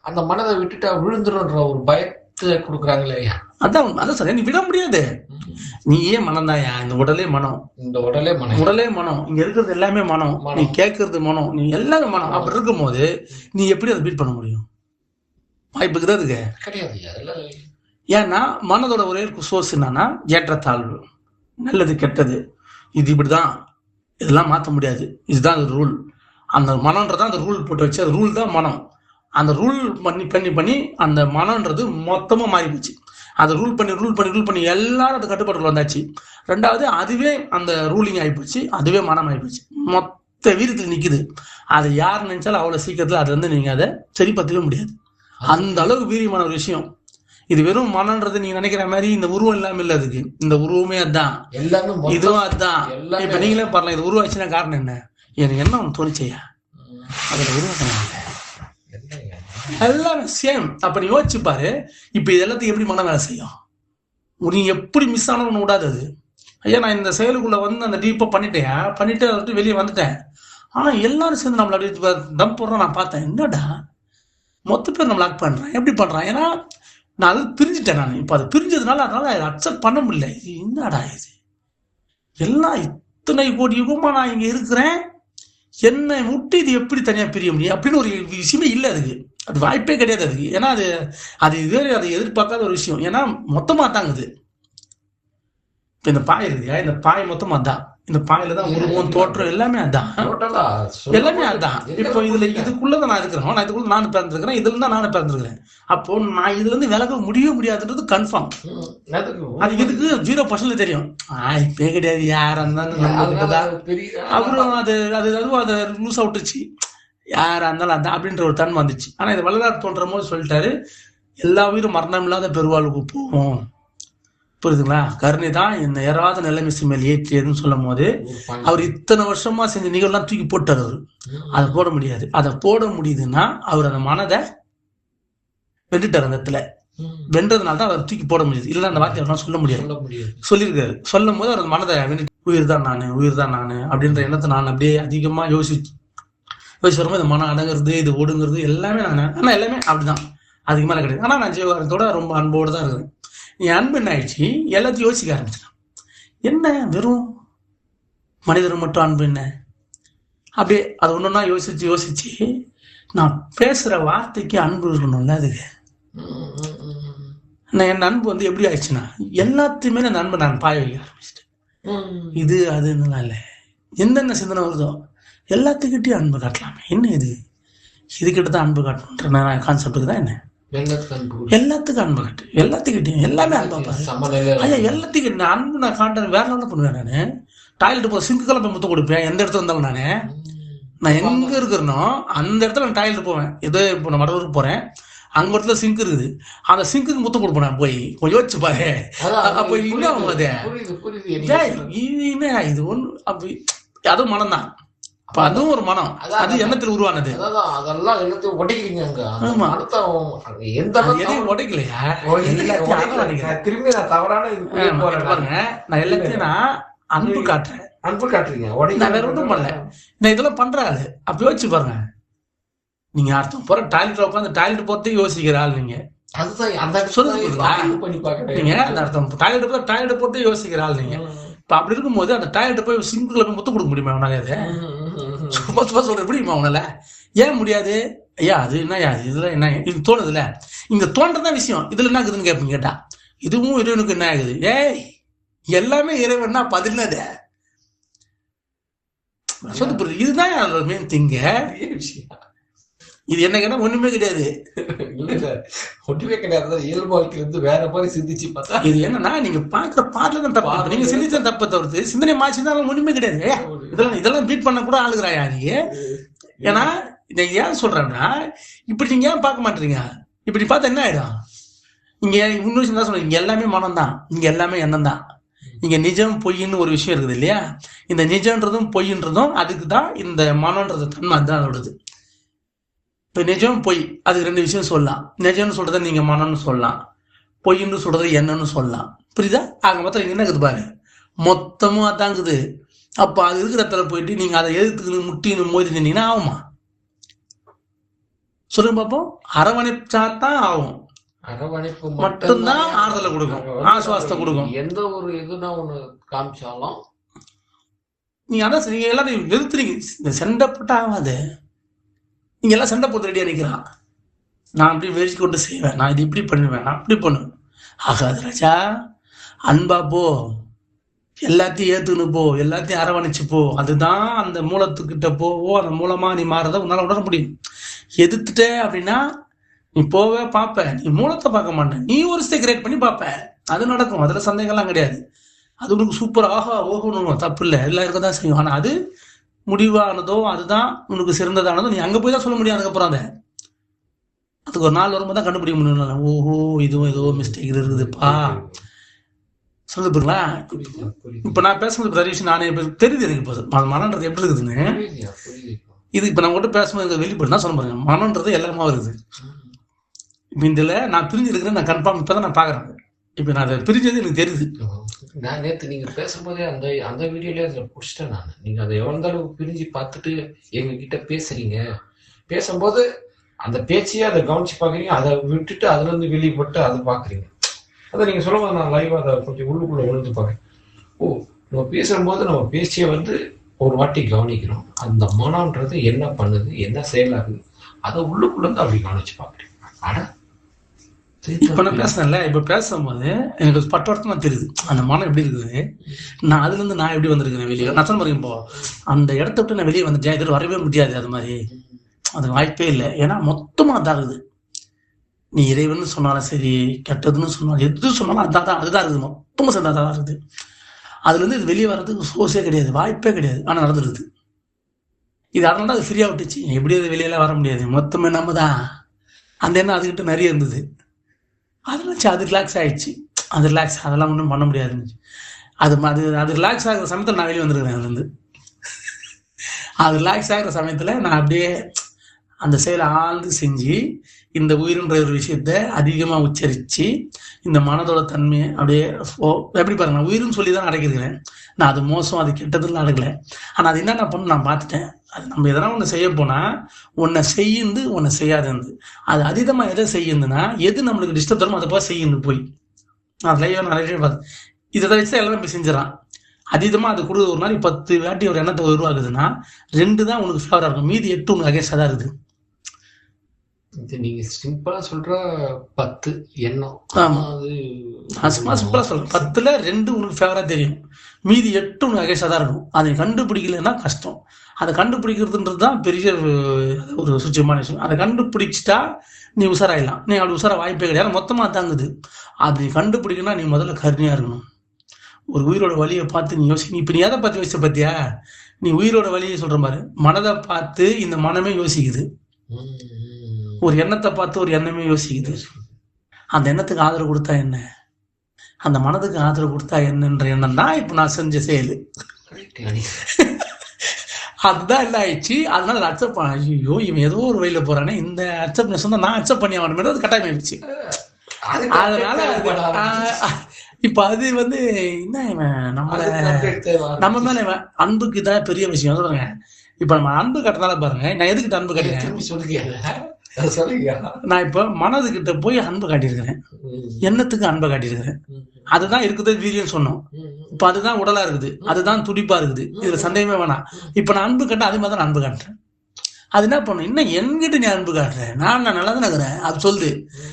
அந்த மனதை விட்டுட்டா விழுந்துருன்ற ஒரு பயத்தை கொடுக்குறாங்களே. அதான் சார், நீ விட முடியாது. நீ ஏன் மனம் தான்யா, இந்த உடலே மனம், இந்த உடலே மனம், உடலே மனம், இங்க இருக்கிறது எல்லாமே மனம், நீ கேட்கறது மனம், நீ எல்லாமே மனம். அப்படி இருக்கும் போது நீ எப்படி அதை பீட் பண்ண முடியும்? வாய்ப்புக்கு தான் அதுக்கு கிடையாது. ஏன்னா மனதோட ஒரே சோர்ஸ் என்னன்னா ஏற்றத்தாழ்வு, நல்லது கெட்டது, இது இப்படிதான், இதெல்லாம் மாற்ற முடியாது, இதுதான் அது ரூல். அந்த மனம்ன்றதான் அந்த ரூல் போட்டு வச்சு, அந்த ரூல் தான் மனம். அந்த ரூல் பண்ணி பண்ணி பண்ணி அந்த மனம்ன்றது மொத்தமா மாறி போச்சு. அதை ரூல் பண்ணி எல்லாரும் அது கட்டுப்பாட்டுக்குள்ள வந்தாச்சு. ரெண்டாவது அதுவே அந்த ரூலிங் ஆகிப்போச்சு, அதுவே மனம் ஆகிப்போச்சு, மொத்த வீரத்தில் நிக்குது. அதை யார் நினைச்சாலும் அவ்வளவு சீக்கிரத்துல அதை வந்து நீங்க அதை சரிப்படுத்தவே முடியாது. அந்த அளவுக்கு வீரியமான ஒரு விஷயம் இது. வெறும் மனம்ன்றது நீங்க நினைக்கிற மாதிரி இந்த உருவம் இல்லாம இல்ல. அதுக்கு இந்த உருவமே அதுதான், இதுவும் அதுதான். இப்ப நீங்களே பாருங்க, இது உருவாச்சுன்னா காரணம் என்ன? எனக்கு என்ன ஒண்ணு தோணிச்சையா, அதுல உருவாக்க எல்லாமே சேம். அப்ப நீ யோசிச்சு பாரு, இப்ப இது எல்லாத்தையும் எப்படி மனம் வேலை செய்யும்? நீ எப்படி மிஸ் ஆன ஒண்ணு விடாது அது. ஐயா நான் இந்த செயலுக்குள்ள வந்து அந்த டீப்பா பண்ணிட்டு அதை வெளியே வந்துட்டேன். ஆனா எல்லாரும் சேர்ந்து நம்மள அப்படியே தம் போடுறோம். நான் பார்த்தேன், என்னடா மொத்த பேர் நம்ம லாக் பண்றான், எப்படி பண்றான்? ஏன்னா நான் அது பிரிஞ்சுட்டேன். நான் இப்ப அது பிரிஞ்சதுனால அதனால அக்செப்ட் பண்ண முடியல. என்னடா இது எல்லாம் இத்தனை கோடி யுகமா நான் இங்க இருக்கிறேன், என்னை விட்டு இது எப்படி தனியா பிரிய முடியும் அப்படின்னு ஒரு விஷயமே இல்லை. அதுக்கு அது வாய்ப்பே கிடையாது அதுக்கு. ஏன்னா அது இதுவரை அதை எதிர்பார்க்காத ஒரு விஷயம். ஏன்னா மொத்தமா தாங்குது. இப்ப இந்த பாய் இருக்குயா, இந்த பாய் மொத்தமா தான். இந்த பாயில தான் உருவம் தோற்றம் எல்லாமே அதான், டோட்டலா எல்லாமே அதான். இப்போ இதுல இதுக்குள்ளதான் நான் இருக்கிறோம், நான் இதுக்குள்ள நானும் பிறந்திருக்கிறேன், இதுல இருந்தா நானும் பிறந்திருக்கிறேன். அப்போ நான் இதுல இருந்து விலக முடியவே கன்ஃபார்ம். அது எதுக்கு 0% தெரியும். இப்பே கிடையாது, யாரா இருந்தாலும் அப்புறம் அது அது அதுவும் அதை லூஸ் அவுட்டுச்சு, யாரா இருந்தாலும் அதான் அப்படின்ற ஒரு தன்மை வந்துச்சு. ஆனா இது வள்ளலார் தோன்ற போது சொல்லிட்டாரு, எல்லா உயிரும் மரணம் இல்லாத பெருவாழ்வுக்கு போகும். புரியுதுங்களா? கருணை தான் இந்த ஏறாத நிலைமை மேல் ஏற்றியதுன்னு சொல்லும் போது அவர் இத்தனை வருஷமா செஞ்ச நிகழ்லாம் தூக்கி போட்டார். அவரு அதை போட முடியாது. அதை போட முடியுதுன்னா அவர் அந்த மனதை வென்றுட்டார். அந்த இடத்துல வென்றதுனால தான் அவர் தூக்கி போட முடியுது. இல்லைன்னா அந்த வார்த்தை அவரால் சொல்ல முடியாது. சொல்லியிருக்காரு. சொல்லும் போது அவர் அந்த மனதை உயிர் தான் நானு அப்படின்ற எண்ணத்தை நான் அப்படியே அதிகமா யோசிச்சு வரும்போது இந்த மனம் அடங்குறது, இது ஒடுங்குறது எல்லாமே நான், ஆனா எல்லாமே அப்படிதான், அதுக்கு மேல கிடையாது. ஆனா நான் ஜீவகாரத்தோட ரொம்ப அன்போடு தான் இருக்குது. என் அன்பு என்ன ஆயிடுச்சு, எல்லாத்தையும் யோசிக்க ஆரம்பிச்சிட்டான். என்ன வெறும் மனிதர் மட்டும் அன்பு என்ன? அப்படியே அது ஒண்ணுன்னா யோசிச்சு நான் பேசுற வார்த்தைக்கு அன்பு இருக்கணும்ல. அதுக்கு நான் என் அன்பு வந்து எப்படி ஆயிடுச்சுன்னா எல்லாத்தையுமே அந்த அன்பை நான் பாய வைக்க ஆரம்பிச்சிட்டேன். இது அதுன்னு இல்லை, எந்தெந்த சிந்தனை வருதோ எல்லாத்துக்கிட்டையும் அன்பு காட்டலாமே. என்ன இதுக்கிட்ட தான் அன்பு காட்டணுன்ற கான்செப்டுக்கு தான் என்ன எல்லாத்துக்கும் அன்பு கட்டு, எல்லாத்துக்கிட்டையும் எல்லாமே அன்பா பாரு. ஐயா எல்லாத்துக்கிட்ட அன்பு நான் காட்டுறேன். வேற லெவலில் பண்ணுவேன். நானு டாய்லெட் போய் சிங்குக்கெல்லாம் போய் முத்தம் கொடுப்பேன். எந்த இடத்துல இருந்தாலும் நான் எங்க இருக்கிறனோ அந்த இடத்துல நான் டாய்லெட் போவேன். ஏதோ இப்போ நான் மடலூருக்கு போறேன், அங்க இடத்துல சிங்க் இருக்குது, அந்த சிங்குக்கு முத்தம் கொடுப்பேன். நான் போய் கொஞ்சம் யோசிச்சு பாரு. அப்போ இன்னும் இது ஒண்ணு அப்படி அதுவும் மனம் தான். அப்ப அதுவும் ஒரு மனம், அது எண்ணத்தில் உருவானது. அதெல்லாம் எல்லாத்தையும் உடைக்கிறீங்க. உடைக்கலையா? திரும்பி நான் தவறான பாருங்க, நான் எல்லாத்தையும் நான் அன்பு காட்டுறீங்க. நான் வேற ஒன்றும் பண்ணல, நான் இதெல்லாம் பண்றாரு. அப்ப யோசிச்சு பாருங்க, நீங்க அர்த்தம் போற டாய்லெட்ல உட்காந்து டாய்லெட் போறதே யோசிக்கிற ஆள் நீங்க. நீங்க அந்த அர்த்தம் டாய்லெட் போட்டு யோசிக்கிற ஆள் நீங்க. இப்ப அப்படி இருக்கும்போது அந்த டாய்லெட் போய் சிங்குல போய் முத்தம் கொடுக்க முடியுமா அவனால? அது சும்மா சொல்ற முடியுமா அவனால? ஏன் முடியாது? ஐயா அது என்ன, இதுல என்ன இது தோணுதுல, இங்க தோன்றதான் விஷயம். இதுல என்ன ஆகுதுன்னு கேட்பீங்க. கேட்டா இதுவும் இறைவனுக்கு என்ன ஆகுது? எல்லாமே இறைவன்னா பதினது சொல்லு புரியுது. இதுதான் மெயின் திங்க. இது என்ன கேட்டா ஒண்ணுமே கிடையாது. ஒண்ணுமே கிடையாது. இயல்பு வாழ்க்கையில இருந்து வேற மாதிரி சிந்திச்சு பார்த்தா இது என்னன்னா நீங்க பாக்குற பாட்டுல தான் தப்பு. நீங்க சிந்திச்ச தப்பை தவிர்த்து சிந்தனை மாற்றினாலும் ஒண்ணுமே கிடையாது. இதெல்லாம் பீட் பண்ண கூட ஆளுகிறாயா நீங்க? ஏன்னா இதை ஏன் சொல்றேன்னா, இப்படி நீங்க ஏன் பார்க்க மாட்டீங்க? இப்படி பார்த்தா என்ன ஆயிடும்? இங்க இன்னொரு விஷயம் தான் சொல்றேன், இங்க எல்லாமே மனம் தான், இங்க எல்லாமே எண்ணம் தான். இங்க நிஜம் பொய்ன்னு ஒரு விஷயம் இருக்குது இல்லையா? இந்த நிஜம்ன்றதும் பொய்ன்றதும் அதுக்கு தான் இந்த மனம்ன்றது தன்மை தான் அதோடது. இப்ப நிஜம் பொய் அதுக்கு ரெண்டு விஷயம் சொல்லலாம். நிஜம்னு சொல்றத நீங்க மனம்னு சொல்லலாம், பொய்ன்னு சொல்றது என்னன்னு சொல்லலாம். புரியுதா? ஆக மொத்தம் என்ன இருக்குது பாரு, மொத்தமும் அதாங்குது. அப்ப அது இருக்கிற இடத்துல போயிட்டு நீங்க அதை எதிர்த்துக்கணும் முட்டின்னு மோதி நின்னீங்கன்னா ஆகுமா? சொல்லுங்க பாப்போம். அரவணைச்சாதான் ஆகும். அரவணைப்பு மட்டும்தான் ஆறுதலை கொடுக்கும், ஆசுவாசத்தை கொடுக்கும். எந்த ஒரு இதுனா ஒண்ணு காமிச்சாலும் நீங்க அதான் நீங்க எல்லாத்தையும் எதிர்த்துறீங்க. இந்த சண்டை போட்டா ஆகாது. நீங்க எல்லாம் சண்டை போட்டு ரெடியா நிக்கிறான். நான் அப்படி வெறிச்சு கொண்டு செய்வேன், நான் இது இப்படி பண்ணுவேன், நான் அப்படி பண்ணுவேன். ஆகாது ராஜா. அன்பா போ, எல்லாத்தையும் ஏத்துன்னு போ, எல்லாத்தையும் அரவணைச்சு போ. அதுதான் அந்த மூலத்துக்கிட்ட போவோ, அந்த மூலமா நீ மாறத உன்னால உணர முடியும். எதிர்த்துட்ட அப்படின்னா நீ போவே பார்ப்ப, நீ மூலத்தை பார்க்க மாட்டேன், நீ ஒரு ஸ்டே கிரியேட் பண்ணி பார்ப்ப. அது நடக்கும், அதுல சந்தேகம்லாம் கிடையாது. அது உனக்கு சூப்பர் ஆஹா ஓகணும், தப்பு இல்லை, எல்லாம் இருக்கதான் செய்யும். ஆனா அது முடிவானதோ அதுதான் உனக்கு சிறந்ததானதோ நீ அங்க போய் தான் சொல்ல முடியும். அதுக்கப்புறம் அதுக்கு ஒரு நாள் வரும்போது தான் கண்டுபிடிக்க முடியும். ஓஹோ இதுவும் ஏதோ மிஸ்டேக் இருக்குதுப்பா சொல்லுது போங்களா. இப்ப நான் பேசுறது பெரிய விஷயம், நானே தெரியுது எனக்கு. இப்போ மனன்றது எப்படி இருக்குதுன்னு இது இப்ப நான் கூட பேசும்போது வெளிப்படு தான் சொல்ல பாருங்க. மனன்றது எல்லாமே இருக்குது. இப்ப இதுல நான் பிரிஞ்சு இருக்கிறேன், நான் கன்ஃபார்ம் இப்பதான் நான் பாக்குறேன். இப்ப நான் அதை பிரிஞ்சது எனக்கு தெரியுது. நான் நேற்று நீங்க பேசும்போதே அந்த வீடியோலயே அதுல புடிச்சிட்டேன் நான். நீங்க அதை எவ்வளவு அளவுக்கு பிரிஞ்சு பார்த்துட்டு எங்க கிட்ட பேசுறீங்க, பேசும்போது அந்த பேச்சையே அதை கவனிச்சு பாக்குறீங்க, அதை விட்டுட்டு அதுல இருந்து வெளிப்பட்டு அதை பாக்குறீங்க. அதை நீங்க சொல்லும்போது நான் லைவா அதை கொஞ்சம் உள்ளுக்குள்ள விழுந்து பாக்குறேன். ஓ, நம்ம பேசும்போது நம்ம பேச்சியை ஒரு வாட்டி கவனிக்கிறோம். அந்த மனம்ன்றது என்ன பண்ணுது, என்ன செயலாகுது, அதை உள்ளுக்குள்ள இருந்து அப்படி கவனிச்சு பாக்குறீங்க. ஆனா இப்ப நான் பேசுறேன்ல, இப்ப பேசும்போது எனக்கு பட்டவர்த்தமா தெரியுது அந்த மனம் எப்படி இருக்குது. நான் அதுல இருந்து நான் எப்படி வந்திருக்கிறேன் வெளியே. நான் சொன்ன இப்போ அந்த இடத்த விட்டு நான் வெளியே வந்துட்டேன், இதில் வரவே முடியாது. அது மாதிரி அது வாய்ப்பே இல்லை. ஏன்னா மொத்தமா அதான் இருக்குது. நீ இறைவன் சொன்னாலும் சரி, கெட்டதுன்னு சொன்னாலும், எது சொன்னாலும் அதுதான் இருக்குது. மொத்தமா சேர்ந்தா தான் இருக்குது. அதுல இருந்து இது வெளியே வர்றதுக்கு சோர்ஸே கிடையாது, வாய்ப்பே கிடையாது. ஆனா நடந்துருக்குது. இது அதனால அது ஃப்ரீயா விட்டுச்சு. எப்படி அது வெளியெல்லாம் வர முடியாது, மொத்தமே நம்ம தான். அந்த எண்ணம் அதுக்கிட்ட நிறைய இருந்தது. அது ரிலாக்ஸ் ஆயிடுச்சு. அது ரிலாக்ஸ், அதெல்லாம் ஒன்றும் பண்ண முடியாதுன்னு. அது ரிலாக்ஸ் ஆகிற சமயத்தில் நான் வெளியே வந்துருக்கேன் அதுலேருந்து. அது ரிலாக்ஸ் ஆகிற சமயத்தில் நான் அப்படியே அந்த செயலை ஆழ்ந்து செஞ்சு, இந்த உயிருன்ற ஒரு விஷயத்த அதிகமாக உச்சரித்து, இந்த மனதோட தன்மையை அப்படியே எப்படி பாருங்க, நான் உயிர்னு சொல்லி தான் அடக்கிருக்கிறேன். நான் அது மோசம், அது கெட்டதுன்னு அடக்கலை. ஆனால் அது என்னென்ன பண்ணு நான் பார்த்துட்டேன். அது நம்ம எதனா ஒன்று செய்ய போனால் ஒன்றை செய்யுந்து ஒன்றை செய்யாதுந்து. அது அதிகமாக எதை செய்யுதுன்னா, எது நம்மளுக்கு டிஸ்டர்ப் தரும் அதை போய் செய்யுது போய். நான் லைவாக நிறைய பார்த்தேன். இதை வச்சு தான் எல்லாமே போய் செஞ்சிடறான். அதீதமாக அது கொடுக்குது. ஒரு நாளைக்கு 10 வாட்டி ஒரு எண்ணத்தை உருவாக்குதுன்னா 2 தான் உனக்கு ஃபேவராக இருக்கும், மீதி 8 உனக்கு அகேன்ஸ்டாக தான் இருக்குது. இது நீங்க சிம்பிளா சொல்ற 10 எண்ணம். ஆமா, நான் சும்மா சிம்பிளா சொல்றேன். 10ல் 2 உனக்கு ஃபேவரா தெரியும், மீதி 8 உனக்கு அகேன்ஸ்டா தான் இருக்கும். அதை கண்டுபிடிக்கலன்னா கஷ்டம். அதை கண்டுபிடிக்கிறதுன்றது தான் பெரிய ஒரு சுச்சமான விஷயம். அதை கண்டுபிடிச்சிட்டா நீ உஷாராயிடலாம். நீ அப்படி உஷாரா வாய்ப்பே கிடையாது, மொத்தமா தாங்குது. அப்படி கண்டுபிடிக்கணும்னா நீ முதல்ல கருணையா இருக்கணும். ஒரு உயிரோட வலியை பார்த்து நீ யோசி. இப்ப நீ எதை பார்த்து யோசிச்ச பத்தியா, நீ உயிரோட வலியை சொல்ற மாதிரி மனதை பார்த்து இந்த மனமே யோசிக்குது. ஒரு எண்ணத்தை பார்த்து ஒரு எண்ணமே யோசிக்குது. அந்த எண்ணத்துக்கு ஆதரவு கொடுத்தா என்ன, அந்த மனதுக்கு ஆதரவு கொடுத்தா என்னன்ற எண்ணம் தான் இப்ப நான் செஞ்ச செயல். அதுதான் என்ன ஆயிடுச்சு. அதனால அக்செப்ட் பண்ண, ஐயோ இவன் ஏதோ ஒரு வழியில போறானே, இந்த அக்செப்டன்ஸ் வந்து நான் அக்செப்ட் பண்ணி ஆகணும், அது கட்டாயம் ஆயிடுச்சு. அதனால இப்ப அது வந்து என்ன, இவன் நம்ம மேல அன்புக்கு தான் பெரிய விஷயம் சொல்லுங்க. இப்ப நம்ம அன்பு கட்டுறதால பாருங்க, நான் எதுக்கிட்ட அன்பு கட்டுறேன், நான் இப்ப மனதுகிட்ட போய் அன்பு காட்டியிருக்கிறேன், எண்ணத்துக்கு அன்பை காட்டியிருக்கிறேன். அதுதான் இருக்குது வீரியம் சொன்னோம். இப்ப அதுதான் உடலா இருக்குது, அதுதான் துடிப்பா இருக்குது, இதுல சந்தேகமே வேணாம். இப்ப நான் அன்பு கட்ட அதே மாதிரி தான் அன்பு காட்டுறேன். அது என்ன பண்ணும், இன்னும் என்கிட்ட நீ அன்பு காட்டுற, நான் நல்லா தான் இருக்கிறேன் அது சொல்லுது.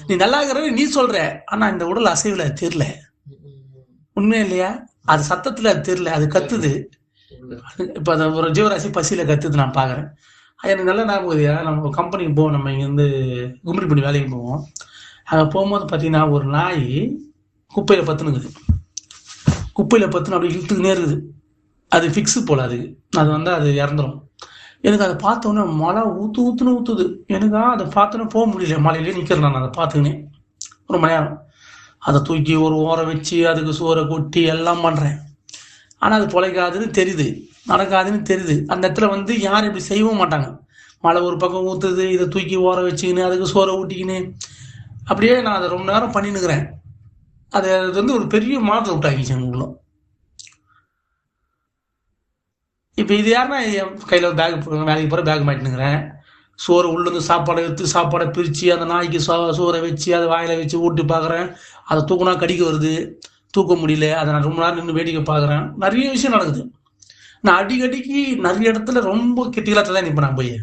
நீ நல்லா இருக்கிற நீ சொல்ற, ஆனா இந்த உடல் அசைவுல அது தெரியல. உண்மையா இல்லையா? அது சத்தத்துல அது தெரியல, அது கத்துது. இப்ப அந்த ஒரு ஜீவராசி பசியில கத்துது, நான் பாக்குறேன். எனக்கு நல்ல ஞாபகம் இல்லையா, நம்ம கம்பெனிக்கு போவோம், நம்ம இங்கேருந்து கும்பரி பண்ணி வேலைக்கு போவோம். அங்கே போகும்போது பார்த்தீங்கன்னா ஒரு நாய் குப்பையில் பத்துனுக்குது. குப்பையில் பத்துன்னு அப்படி இழுத்துக்குனே இருக்குது. அது ஃபிக்ஸு போல், அது வந்து அது இறந்துடும். எனக்கு அதை பார்த்தோன்னே மழை ஊற்றுன்னு ஊற்றுது. எனக்கு அதை பார்த்தோன்னே போக முடியல, மழையிலே நிற்கிறேன். நான் அதை பார்த்துக்கினே ஒரு மணி நேரம் அதை தூக்கி ஒரு ஓரம் வச்சு அதுக்கு சோறை கொட்டி எல்லாம் பண்ணுறேன். ஆனால் அது பொழைக்காதுன்னு தெரியுது, நடக்காதுன்னு தெரியுது. அந்த இடத்துல வந்து யாரும் இப்படி செய்யவும் மாட்டாங்க. மழை ஒரு பக்கம் ஊற்றுது, இதை தூக்கி ஓர வச்சுக்கின்னு அதுக்கு சோறை ஊட்டிக்கின்னு அப்படியே நான் அதை ரொம்ப நேரம் பண்ணின்னுக்கிறேன். அது வந்து ஒரு பெரிய மாற்றத்தை விட்டாக்கிச்சு எங்களுக்குள்ள. இப்போ இது யாருன்னா என் கையில் பேக், வேலைக்கு போகிற பேக் மாட்டினுக்கிறேன். சோறை உள்ளேருந்து சாப்பாடை எடுத்து சாப்பாடை பிரித்து அந்த நாய்க்கு சோறை வச்சு அதை வாயில் வச்சு ஊட்டி பார்க்குறேன். அதை தூக்குனா கடிக்க வருது, தூக்க முடியல. அதை நான் ரொம்ப நேரம் நின்று வேடிக்கை பார்க்குறேன். நிறைய விஷயம் நடக்குது. நான் அடிக்கடிக்கு நிறைய இடத்துல ரொம்ப கிட்டிகளாக தான் நிற்பேன். நான் போய்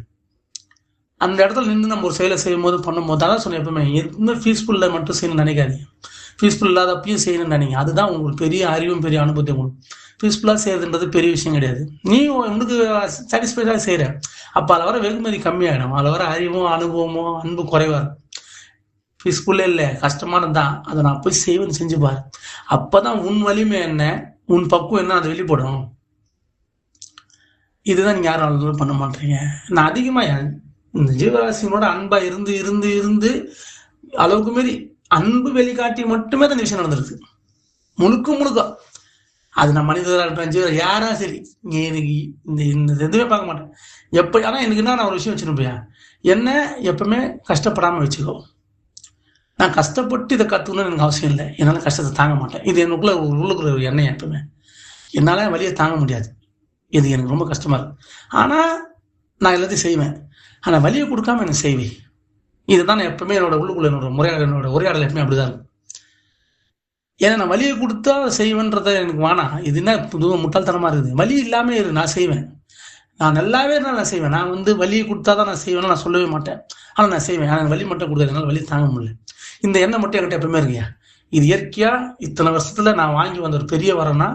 அந்த இடத்துல நின்று நம்ம ஒரு செயலை செய்யும் போது பண்ணும்போது அதான் சொன்னேன், எப்பவுமே எதுவுமே ஃபீஸ்ஃபுல்ல மட்டும் செய்யணும்னு நினைக்காதீங்க, ஃபீஸ்ஃபுல் இல்லாதப்பையும் செய்யணும்னு நினைங்க. அதுதான் உங்களுக்கு பெரிய அறிவும் பெரிய அனுபவத்தை உங்களுக்கு. ஃபீஸ்ஃபுல்லாக செய்யறதுன்றது பெரிய விஷயம் கிடையாது. நீ உனக்கு சாட்டிஸ்ஃபைடாக செய்கிற, அப்போ அதில் வர வெகுமதி கம்மியாகிடும், அதில் வர அறிவும் அனுபவமும் அன்பு குறைவா இருக்கும். ஃபீஸ்ஃபுல்லே இல்லை, கஷ்டமானது தான், அதை நான் போய் செய்வேன்னு செஞ்சு பாரு. அப்போதான் உன் வலிமை என்ன, உன் பக்குவம் என்ன, அதை வெளிப்படும். இதுதான் நீங்கள் யாரும் பண்ண மாட்டீங்க. நான் அதிகமாக இந்த ஜீவராசினோட அன்பா இருந்து இருந்து இருந்து அளவுக்கு மீறி அன்பு வெளிக்காட்டி மட்டுமே தான் விஷயம் நடந்திருக்கு. முழுக்க அது நான் மனிதராக இருப்பேன், யாரா சரி, எனக்கு இந்த எதுவுமே பார்க்க மாட்டேன் எப்போ. ஆனால் எனக்கு என்ன, நான் ஒரு விஷயம் வச்சுருப்பேன், என்ன எப்பவுமே கஷ்டப்படாமல் வச்சுக்கோ. நான் கஷ்டப்பட்டு இதை கற்றுக்கணும்னு எனக்கு அவசியம் இல்லை, என்னால் கஷ்டத்தை தாங்க மாட்டேன். இது உள்ளுக்குள்ள ஒரு எண்ணெய். எப்பவுமே என்னால் வலியை தாங்க முடியாது, இது எனக்கு ரொம்ப கஷ்டமா இருக்கு. ஆனால் நான் எல்லாத்தையும் செய்வேன், ஆனால் வலியை கொடுக்காம எனக்கு செய்வேன். இதுதான் நான் எப்பவுமே என்னோட உள்ளுக்குள்ள என்னோட உரையாடல் எப்பவுமே அப்படிதான் இருக்கும். ஏன்னா நான் வலியை கொடுத்தா செய்வேன்றத எனக்கு வேணாம். இது என்ன புதுவ முட்டாள்தனமா இருக்குது. வலி இல்லாமல் இரு, நான் செய்வேன். நான் நல்லாவே இருந்தால் நான் செய்வேன். நான் வந்து வலியை கொடுத்தா தான் நான் செய்வேன்னு நான் சொல்லவே மாட்டேன், ஆனால் நான் செய்வேன். ஆனால் வலி மட்டும் கொடுக்காது, என்னால் வலி தாங்க முடியல. இந்த எண்ணம் மட்டும் என்கிட்ட எப்பவுமே இருக்குயா. இது இயற்கையா இத்தனை வருஷத்துல நான் வாங்கி வந்த ஒரு பெரிய வரம்னா,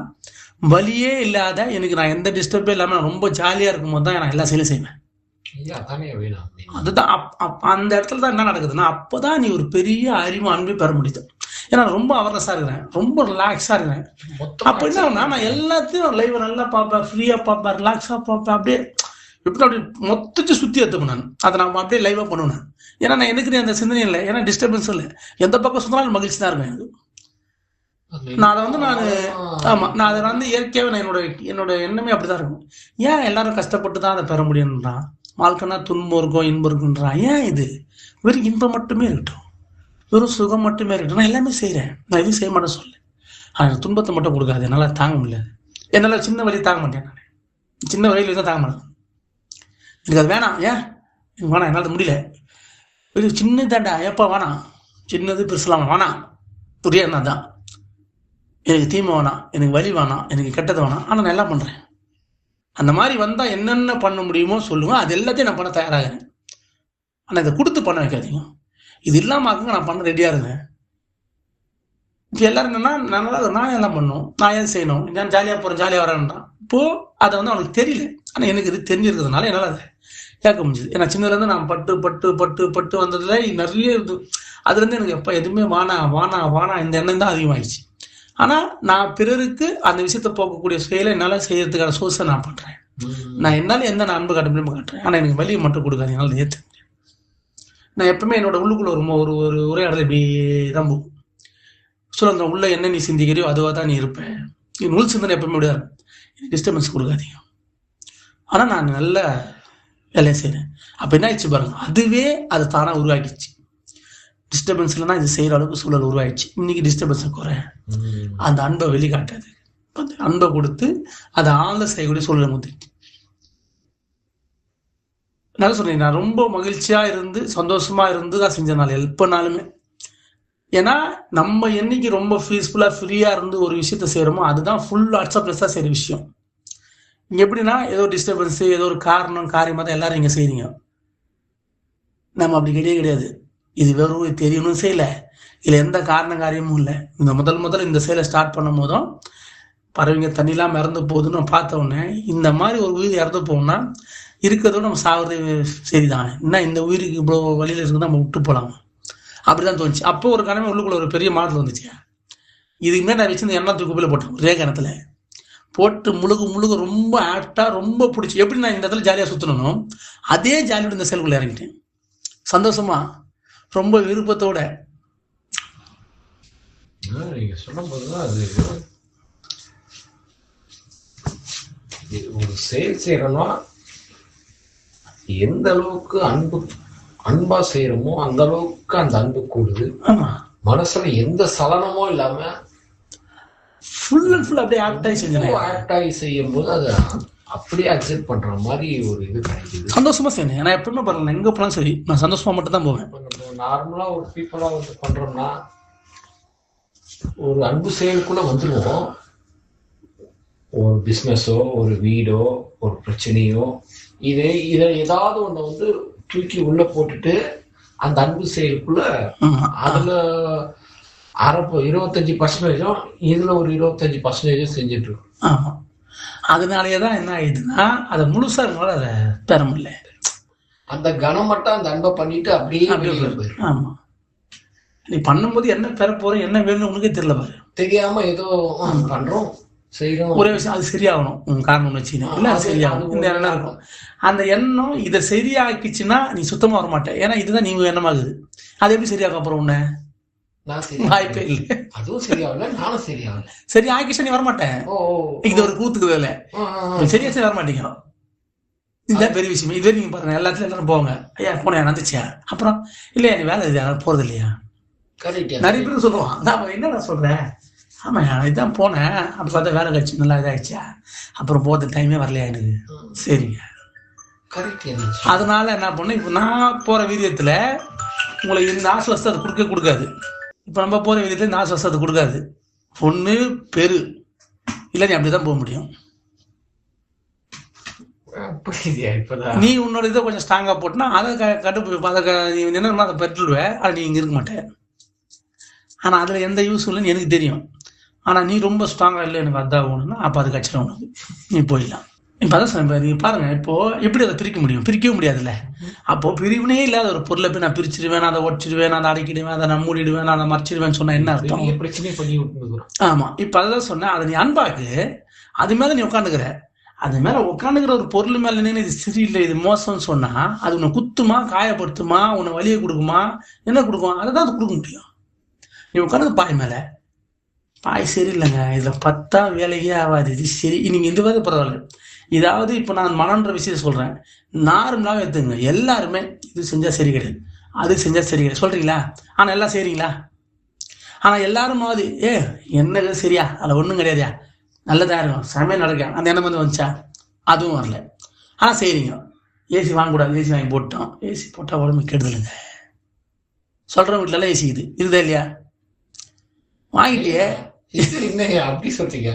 வலியே இல்லாத எனக்கு நான் எந்த டிஸ்டர்பே இல்லாம நான் ரொம்ப ஜாலியா இருக்கும் போது தான் நான் எல்லா செயலும் செய்வேன். அதுதான் அந்த இடத்துல தான் என்ன நடக்குதுன்னா, அப்பதான் நீ ஒரு பெரிய அறிவு அன்பு பெற முடியுது. ஏன்னா ரொம்ப அவர்னஸா இருக்கிறேன், ரொம்ப ரிலாக்ஸா இருக்கிறேன். அப்ப என்ன ஆகும்னா, நான் எல்லாத்தையும் லைவ் நல்லா பார்ப்பேன், ஃப்ரீயா பார்ப்பேன், ரிலாக்ஸா பார்ப்பேன். அப்படியே எப்படி அப்படி மொத்தத்தை சுத்தி எடுத்துப்பேன் நான். அதை நான் அப்படியே லைவா பண்ணுவேன். ஏன்னா நான் எனக்கு அந்த சிந்தனை இல்லை, ஏன்னா டிஸ்டர்பன்ஸ் இல்லை. எந்த பக்கம் சொன்னாலும் மகிழ்ச்சி தான் இருக்கும் எனக்கு. நான் அதை நான் அதை இயற்கையாவே நான் என்னோட எண்ணமே அப்படிதான் இருக்கும். ஏன் எல்லாரும் கஷ்டப்பட்டு தான் அதை பெற முடியும்ன்றான். வாழ்க்கைனா துன்பம் இருக்கும், இன்பம் இருக்குன்றான். ஏன் இது வெறும் இன்பம் மட்டுமே இருக்கட்டும், வெறும் சுகம் மட்டுமே இருக்கட்டும். நான் எல்லாமே செய்யறேன், நான் எதுவும் செய்ய மாட்டேன் சொல்லு. எனக்கு துன்பத்தை மட்டும் கொடுக்காது, என்னால தாங்க முடியாது. என்னால சின்ன வழி தாங்க மாட்டேன். நான் சின்ன வழியில தான் தாங்க மாட்டேன். எனக்கு அது வேணாம். ஏன் எனக்கு வேணாம், என்னால் முடியல. சின்னதாண்டா எப்போ வேணாம், சின்னது பெருசுலாம் வேணாம். புரியா தான் எனக்கு தீமை வேணாம், எனக்கு வலி வேணாம், எனக்கு கெட்டது வேணாம். ஆனால் நான் எல்லாம் பண்ணுறேன். அந்த மாதிரி வந்தால் என்னென்ன பண்ண முடியுமோ சொல்லுங்க, அது எல்லாத்தையும் நான் பண்ண தயாராகிறேன். ஆனால் இதை கொடுத்து பண்ண வைக்காதீங்க. இது இல்லாமல் நான் பண்ண ரெடியாக இருந்தேன். இப்போ எல்லாரும் என்னன்னா, நான் எல்லாம் பண்ணணும், நான் ஏன் செய்யணும், நான் ஜாலியாக போகிறேன், ஜாலியாக வரேன்றான். இப்போது அதை அவனுக்கு தெரியல. ஆனால் எனக்கு இது தெரிஞ்சிருக்கிறதுனால என்னால் அதை கேட்க முடிஞ்சுது. ஏன்னா சின்னதுலேருந்து நான் பட்டு பட்டு பட்டு பட்டு வந்ததுல நிறைய இது. அதுலேருந்து எனக்கு எப்போ எதுவுமே வானா இந்த எண்ணம் தான் அதிகமாகிடுச்சு. ஆனால் நான் பிறருக்கு அந்த விஷயத்தை போக்கக்கூடிய செயலை என்னால் செய்யறதுக்கான சோர்ஸை நான் பண்ணுறேன். நான் என்னால் நான் அன்பு காட்ட முடியுமோ காட்டுறேன். ஆனால் எனக்கு வலியை மட்டும் கொடுக்காது, என்னால் ஏற்று. நான் எப்பவுமே என்னோட உள்ளுக்குள்ள ஒரு ஒரு உரையாடல் இப்படி தான் போகும். சொல்லுங்க, உள்ள என்ன நீ சிந்திக்கிறியோ அதுவாக தான் நீ இருப்பேன். நீ நூல் சிந்தனை எப்பவுமே முடியாது. டிஸ்டர்பன்ஸ் கொடுக்காதீங்க. ஆனால் நான் நல்ல வேலையை செய்கிறேன். அப்போ என்ன ஆயிடுச்சு பாருங்க, அதுவே அது தானாக உருவாக்கிடுச்சு. டிஸ்டர்பன்ஸ் இல்லைன்னா இது செய்கிற அளவுக்கு சூழல் உருவாயிடுச்சு. இன்னைக்கு டிஸ்டர்பன்ஸை குறை, அந்த அன்பை வெளிக்காட்டாது, அன்பை கொடுத்து அதை ஆழ்ந்த செய்யக்கூடிய சூழலை முத்திட்டு நல்லா சொல்றீங்க. நான் ரொம்ப மகிழ்ச்சியா இருந்து சந்தோஷமா இருந்து தான் செஞ்ச நாள் எப்பனாலுமே. ஏன்னா நம்ம என்னைக்கு ரொம்ப பீஸ்ஃபுல்லா ஃப்ரீயா இருந்து ஒரு விஷயத்த செய்யறோமோ அதுதான் ஃபுல் அக்செப்டன்ஸா செய்யற விஷயம். இங்க எப்படின்னா, ஏதோ டிஸ்டர்பன்ஸ், ஏதோ ஒரு காரியமா தான் எல்லாரும் இங்க செய்றீங்க. நம்ம அப்படி கிடையாது. இது வெறும் தெரியணும் செய்யல, இதுல எந்த காரியமும் இல்லை. இந்த முதல்ல இந்த செயலை ஸ்டார்ட் பண்ணும் போதும் பறவைங்க தண்ணிலாம் இறந்து போகுதுன்னு பார்த்த உடனே, இந்த மாதிரி ஒரு உயிர் இறந்து போகணும்னா இருக்கிறதோட நம்ம சாகுறது சரிதான், என்ன இந்த உயிருக்கு இவ்வளோ வழியில இருக்கு நம்ம விட்டு போகலாம், அப்படிதான் தோணுச்சு. அப்போ ஒரு கணமே உள்ளுக்குள்ள ஒரு பெரிய மாடல் வந்துச்சு. இதுக்கு மேலே நான் வச்சு இந்த எண்ணத்துக்கு குப்பையில போட்டேன், ஒரே கணத்துல போட்டு முழுக ரொம்ப ஆக்டா ரொம்ப பிடிச்சி. எப்படி நான் இந்த இடத்துல ஜாலியாக சுற்றணும், அதே ஜாலியோட இந்த செயலுக்குள்ள இறங்கிட்டேன். சந்தோஷமா, ரொம்ப விருப்பத்தோட. நீங்க சொல்லும் போதுதான் அது ஒரு செயல் செய்யறோம்னா எந்த அளவுக்கு அன்பா செய்யறோமோ அந்த அளவுக்கு அந்த அன்பு கூடுது. மனசுல எந்த சலனமும் இல்லாம ஃபுல் அண்ட் ஃபுல் அப்படியே ஆக்ட் ஆகி செய்யும் போது அதை அப்படியே அக்செப்ட் பண்ற மாதிரி ஒரு இது கிடைக்குது. சந்தோஷமா செய்யணும். நான் எப்பவுமே பண்ணல, எங்க போனாலும் சரி நான் சந்தோஷமா மட்டும் தான் போவேன். நார்மலா ஒரு பீப்புளா வந்து பண்றோம்னா ஒரு அன்பு செயலுக்குள்ள வந்துருவோம். ஒரு பிஸ்னஸோ, ஒரு வீடோ, ஒரு பிரச்சனையோ, இதை ஏதாவது ஒண்ணு வந்து தூக்கி உள்ள போட்டுட்டு அந்த அன்பு செயலுக்குள்ள அதுல 25% இதுல ஒரு 25% செஞ்சுட்டு இருக்கோம். ஆமா, அதனாலயேதான் என்ன ஆயிடுதுன்னா அதை முழுசா இருந்தாலும் அதை பெற முடியல. அந்த கணம் மட்டும் அந்த அன்பை பண்ணிட்டு அப்படியே போயிடும். ஆமா, நீ பண்ணும்போது என்ன பெற போற என்ன வேணும்னு உனக்கே தெரியல பாரு. தெரியாம ஏதோ பண்றோம் செய்யறோம். ஒரே விஷயம், அது சரியாகணும் காரணம் வச்சுன்னா இல்ல, அது சரியாகணும். இந்த எண்ணம் இருக்கும். அந்த எண்ணம் இதை சரியாக்கிச்சுன்னா நீ சுத்தமா வர மாட்டேன். ஏன்னா இதுதான் நீங்க எண்ணமாகுது. அது எப்படி சரியாக அப்புறம் உன்ன வாய்ப்பே இல்லை. அதுவும் சரியாகல, நானும் சரியாகல. சரி ஆக்கிச்சா நீ வரமாட்டேன். இது ஒரு கூத்துக்கு வேலை. சரியா சரி வரமாட்டீங்க. இதுதான் பெரிய விஷயம். இதுவே நீங்க பாருங்க, எல்லாத்துலயும் எல்லாரும் போவாங்க, ஐயா போனேன் நடந்துச்சியா, அப்புறம் இல்லையா நீ வேலை இது போறது இல்லையா. நிறைய பேர் சொல்லுவான், நான் என்ன சொல்றேன், ஆமா இதுதான் போனேன், அப்ப பார்த்தா வேலை கழிச்சு நல்லா இதாகிடுச்சா, அப்புறம் போகிறது டைமே வரலையா எனக்கு. சரிங்க, அதனால என்ன பண்ண, இப்போ நான் போற வீரியத்துல உங்களுக்கு இந்த ஆசுவாசத்தை அது கொடுக்காது. இப்போ நம்ம போற வீரியத்துல இந்த ஆசுவாசத்தை அது கொடுக்காது. ஒண்ணு பெரு இல்லை, நீ அப்படிதான் போக முடியும். நீ உன்னோட இதை கொஞ்சம் ஸ்ட்ராங்கா போட்டுனா அதை கட்டுப்பு அதை நீ என்ன அதை பெற்றுடுவேன். ஆனால் நீ இங்க இருக்க மாட்டேன். ஆனா அதுல எந்த யூஸ் இல்லைன்னு எனக்கு தெரியும். ஆனா நீ ரொம்ப ஸ்ட்ராங்கா இல்லை, எனக்கு அதான் வேணும்னா அப்ப அது கட்சியில உனக்கு நீ போயிடலாம். இப்ப அதான் சொன்னேன், நீங்க பாருங்க, இப்போ எப்படி அதை பிரிக்க முடியும்? பிரிக்கவும் முடியாதுல்ல. அப்போ பிரிவினே இல்லாத ஒரு பொருளை போய் நான் பிரிச்சிடுவேன், அதை ஒடிச்சிடுவேன், அதை அடைக்கிடுவேன், அதை நான் மூடிடுவேன், அதை மறைச்சிடுவேன்னு சொன்னா என்ன அர்த்தம்? பிரச்சனையே பண்ணி விட்டுருக்குறோம். ஆமா, இப்ப அதான் சொன்னேன், அதை நீ அன்பாக்கு, அது மேல நீ உட்காந்துக்கிற, அது மேல உட்காந்துக்கிற ஒரு பொருள் மேல நின்று இது சரியில்லை, இது மோசம்னு சொன்னா அது உன்னை குத்துமா, காயப்படுத்துமா, உன்னை வலியை கொடுக்குமா, என்ன கொடுக்கும்? அதை தான் அது கொடுக்க முடியும். நீ உட்காந்து பாய் மேல, பாய் சரியில்லைங்க, இதுல 10 வேலையே ஆகாது, இது சரி, நீங்க இந்த மாதிரி பரவாயில்ல. இதாவது இப்ப நான் மனன்ற விஷயத்த சொல்றேன், நார்மலாவே எடுத்துங்க, எல்லாருமே இது செஞ்சா சரி கிடையாது, அது செஞ்சா சரி கிடையாது சொல்றீங்களா? ஆனா எல்லாம் செய்றீங்களா? ஆனா எல்லாரும் என்ன சரியா, அதுல ஒண்ணும் கிடையாதுயா, நல்லதா இருக்கும், சமயம் நடக்கும், அந்த எண்ணம் வந்து வந்துச்சா? அதுவும் வரல. ஆனா செய்றீங்க. ஏசி வாங்கக்கூடாது, ஏசி வாங்கி போட்டோம், ஏசி போட்டா உடம்பு கெடுதலுங்க சொல்ற வீட்டுல எல்லாம் ஏசி இருக்குதா இல்லையா? வாங்கிட்டியே, என்னங்க அப்படி சொல்றீங்க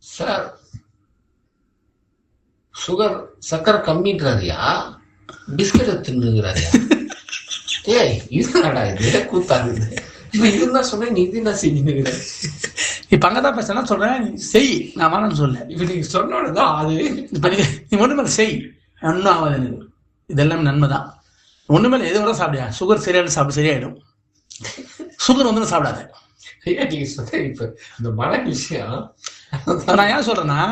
சார்? சுகர் சக்கரை கம்மின்றாரியா, பிஸ்கெட்டை தின்னுங்கிறாரியா? ஏய் இதுடா இது கூத்தாது. இப்ப இதுதான் சொன்னேன், நீ இதுதான் செஞ்சுன்னு. இப்ப அங்கதான் பேச சொல்றேன், செய், நான் வேணும்னு சொல்ல. இப்ப நீங்க சொன்னோடதான் அது. இப்ப நீ ஒண்ணுமே செய், ஒன்னும் ஆகாது, எனக்கு இதெல்லாம் நன்மைதான். ஒண்ணுமே எது விட சாப்பிடியா, சுகர் சரியாயிடும், சாப்பிட சரியாயிடும். சுகர் வந்து சாப்பிடாத. நீங்க சொன்ன இப்ப இந்த மன விஷயம் நான் ஏன் சொல்றேன்னா,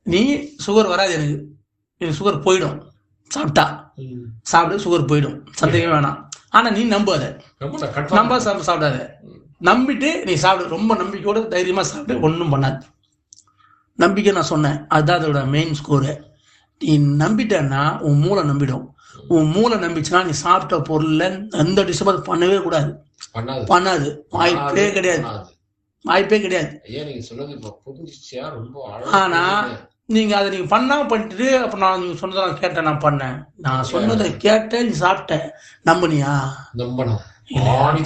நீ சுகர் வராது, எனக்கு சுகர் போயிடும், சாப்பிட்டா சாப்பிடு, சுகர் போயிடும், சந்தேகம் வேணாம். ஆனா நீ நம்பாத, சாப்பிடாத, நம்பிட்டு நீ சாப்பிடு, ரொம்ப நம்பிக்கையோட தைரியமா சாப்பிடு, ஒன்றும் பண்ணாது. நம்பிக்கை நான் சொன்னேன், அதுதான் அதோட மெயின் ஸ்கோரு. நீ நம்பிட்டேன்னா உன் மூளை நம்பிடும். உன் மூளை நம்பிச்சுன்னா நீ சாப்பிட்ட பொருள்ல எந்த டிஸ்டர்பன்ஸ் பண்ணவே கூடாது, பண்ணாது, வாய்ப்பே கிடையாது, வாய்ப்பே கிடையாது. ஆனா நீங்க அதை நீங்க பண்ணாம பண்ணிட்டு, அப்ப நான் நீங்க சொன்னதை நான் கேட்டேன், நான் பண்ணேன், நான் சொன்னதை கேட்டேன், நீ சாப்பிட்ட, நம்பினியா?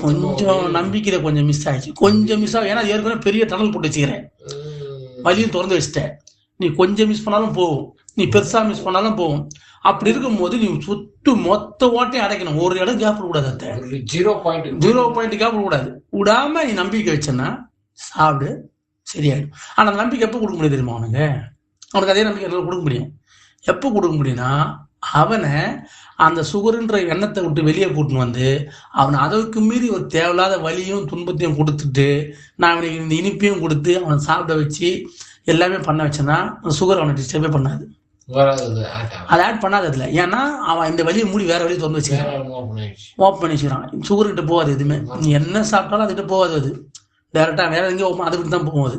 கொஞ்சம் நம்பிக்கையில கொஞ்சம் மிஸ் ஆயிடுச்சு, கொஞ்சம் மிஸ் ஆகும். ஏன்னா ஏற்கனவே பெரிய டனல் போட்டு வச்சுக்கிறேன், வழியும் திறந்து வச்சுட்டேன். நீ கொஞ்சம் மிஸ் பண்ணாலும் போகும், நீ பெருசா மிஸ் பண்ணாலும் போகும். அப்படி இருக்கும் போது நீ சுட்டு மொத்த ஓட்டையும் அடைக்கணும், ஒரு இடம் கேப் கூடாது, 0 பாயிண்ட் கேப் கூடாது. விடாம நீ நம்பிக்கை வச்சேன்னா சாப்பிடு, சரியாயிடும். ஆனா அந்த நம்பிக்கை எப்போ கொடுக்க முடியும் தெரியுமா? அவனுக்கு அதே நம்பிக்கை கொடுக்க முடியும். எப்போ கொடுக்க முடியும்னா, அவனை அந்த சுகருன்ற எண்ணத்தை விட்டு வெளியே கூட்டின்னு வந்து அவனை அளவுக்கு மீறி ஒரு தேவையில்லாத வலியும் துன்பத்தையும் கொடுத்துட்டு, நான் அவனுக்கு இந்த இனிப்பையும் கொடுத்து அவனை சாப்பிட வச்சு எல்லாமே பண்ண வச்சேன்னா அந்த சுகர் அவனை டிஸ்டர்பே பண்ணாது, அதை ஆட் பண்ணாது அதுல. ஏன்னா அவன் இந்த வழியை மூடி வேற வழியை திறந்து வச்சுக்கிறான், ஓப்பன் பண்ணி வச்சுக்கிறான். சுகர் கிட்ட போகாது எதுவுமே, நீ என்ன சாப்பிட்டாலும் அதுகிட்ட போகாது, அது டேரக்டா வேற எங்கேயும் அதை விட்டு தான் போகுது.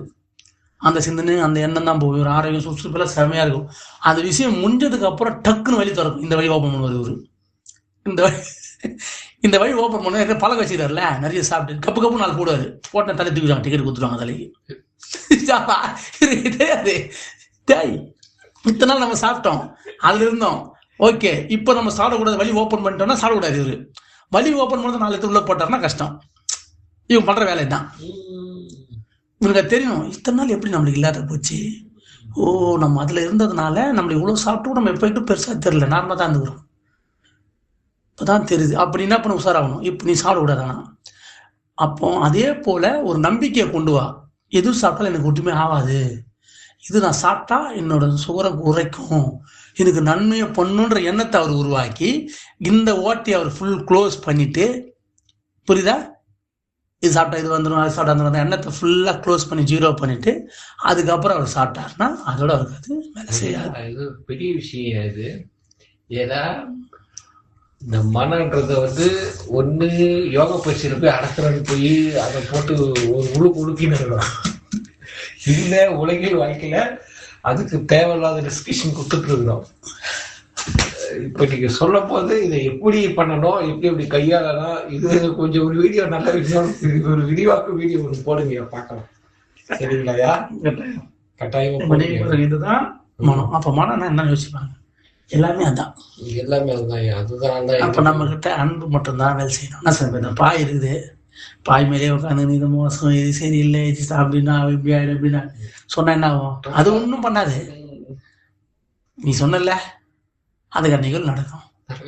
அந்த சிந்தனை அந்த எண்ணம் தான் போகும். ஒரு ஆரோக்கியம் சுறுசுறுப்பெல்லாம் செமையா இருக்கும். அந்த விஷயம் முடிஞ்சதுக்கு அப்புறம் டக்குன்னு வழி திறக்கும். இந்த வழி ஓப்பன் பண்ணுவது ஒரு இந்த வழி ஓப்பன் பண்ண பழக வச்சுக்கிறாருல, நிறைய சாப்பிட்டு கப்பு கப்பு நாள் கூடாது, போட்ட தலை தூக்கிடுவாங்க, டிக்கெட் கொடுத்துருவாங்க தலைக்கு. இத்தனை நாள் நம்ம சாப்பிட்டோம், அதுல இருந்தோம், ஓகே. இப்போ நம்ம சாப்பிடக்கூடாது, வழி ஓப்பன் பண்ணிட்டோம்னா சாப்பிடக்கூடாது. இவரு வழி ஓப்பன் பண்ணது 4 இடத்துல உள்ள போட்டாருன்னா கஷ்டம். இவன் பண்ற வேலை தான். இவனுக்கு தெரியும், இத்தனை நாள் எப்படி நம்மளுக்கு இல்லாத போச்சு, நம்ம அதுல இருந்ததுனால நம்மளுக்கு இவ்வளவு சாப்பிட்டு நம்ம எப்போயிட்டு பெருசா தெரியல, நார்மலா தான் இருந்துக்கிறோம், இப்பதான் தெரியுது. அப்படி என்ன பண்ண உஷாராகணும், இப்ப நீ சாப்பிடக்கூடாதானா? அப்போ அதே போல ஒரு நம்பிக்கையை கொண்டு வா, எது சாப்பிட்டாலும் எனக்கு ஒட்டுமே ஆகாது, இது நான் சாப்பிட்டா என்னோட சுகரை குறைக்கும், எனக்கு நன்மையை பண்ணுன்ற எண்ணத்தை அவர் உருவாக்கி இந்த ஓட்டையை அவர் ஃபுல் க்ளோஸ் பண்ணிட்டு, புரியுதா? இது சாப்பிட்டா இது வந்துடும், அது சாப்பிட்டா அந்த எண்ணத்தை ஃபுல்லா க்ளோஸ் பண்ணி 0 பண்ணிட்டு அதுக்கப்புறம் அவர் சாப்பிட்டாருன்னா அதோட அவருக்கு அது வேலை செய்யாது. இது பெரிய விஷயம். இது ஏன்னா இந்த மனன்றத ஒண்ணு யோகா பயிற்சியில போய் அடக்குறன்னு போய் அதை போட்டு ஒரு உழுக்கின்னு இல்ல உலகில் வாழ்க்கையில அதுக்கு தேவையில்லாத டிஸ்கஷன் கொடுத்துட்டு இருக்கிறோம். இப்ப நீங்க சொல்லும் போது இதை எப்படி பண்ணணும், எப்படி கையாளலாம், இது கொஞ்சம் ஒரு வீடியோ, நல்ல வீடியோ, ஒரு விரிவாக்க வீடியோ ஒன்று போடுங்க, பார்க்கலாம். சரிங்களாயா? கட்டாயம். இதுதான் மனம். அப்ப மனம் என்ன யோசிப்பாங்க, எல்லாமே அதான், எல்லாமே அதுதான். அதுதான் அப்ப நம்ம கிட்ட அன்பு மட்டும்தான் வேலை செய்யணும். இந்த பாய் இருக்குது, பாய் மேலே உட்காந்து இது மோசம், இது சரியில்லை, இது அப்படின்னா இப்படி ஆயிடும் அப்படின்னா சொன்னா என்ன ஆகும்? அது ஒன்றும் பண்ணாது. நீ சொன்னல அதுக்கு நிகழ்வு நடக்கும்.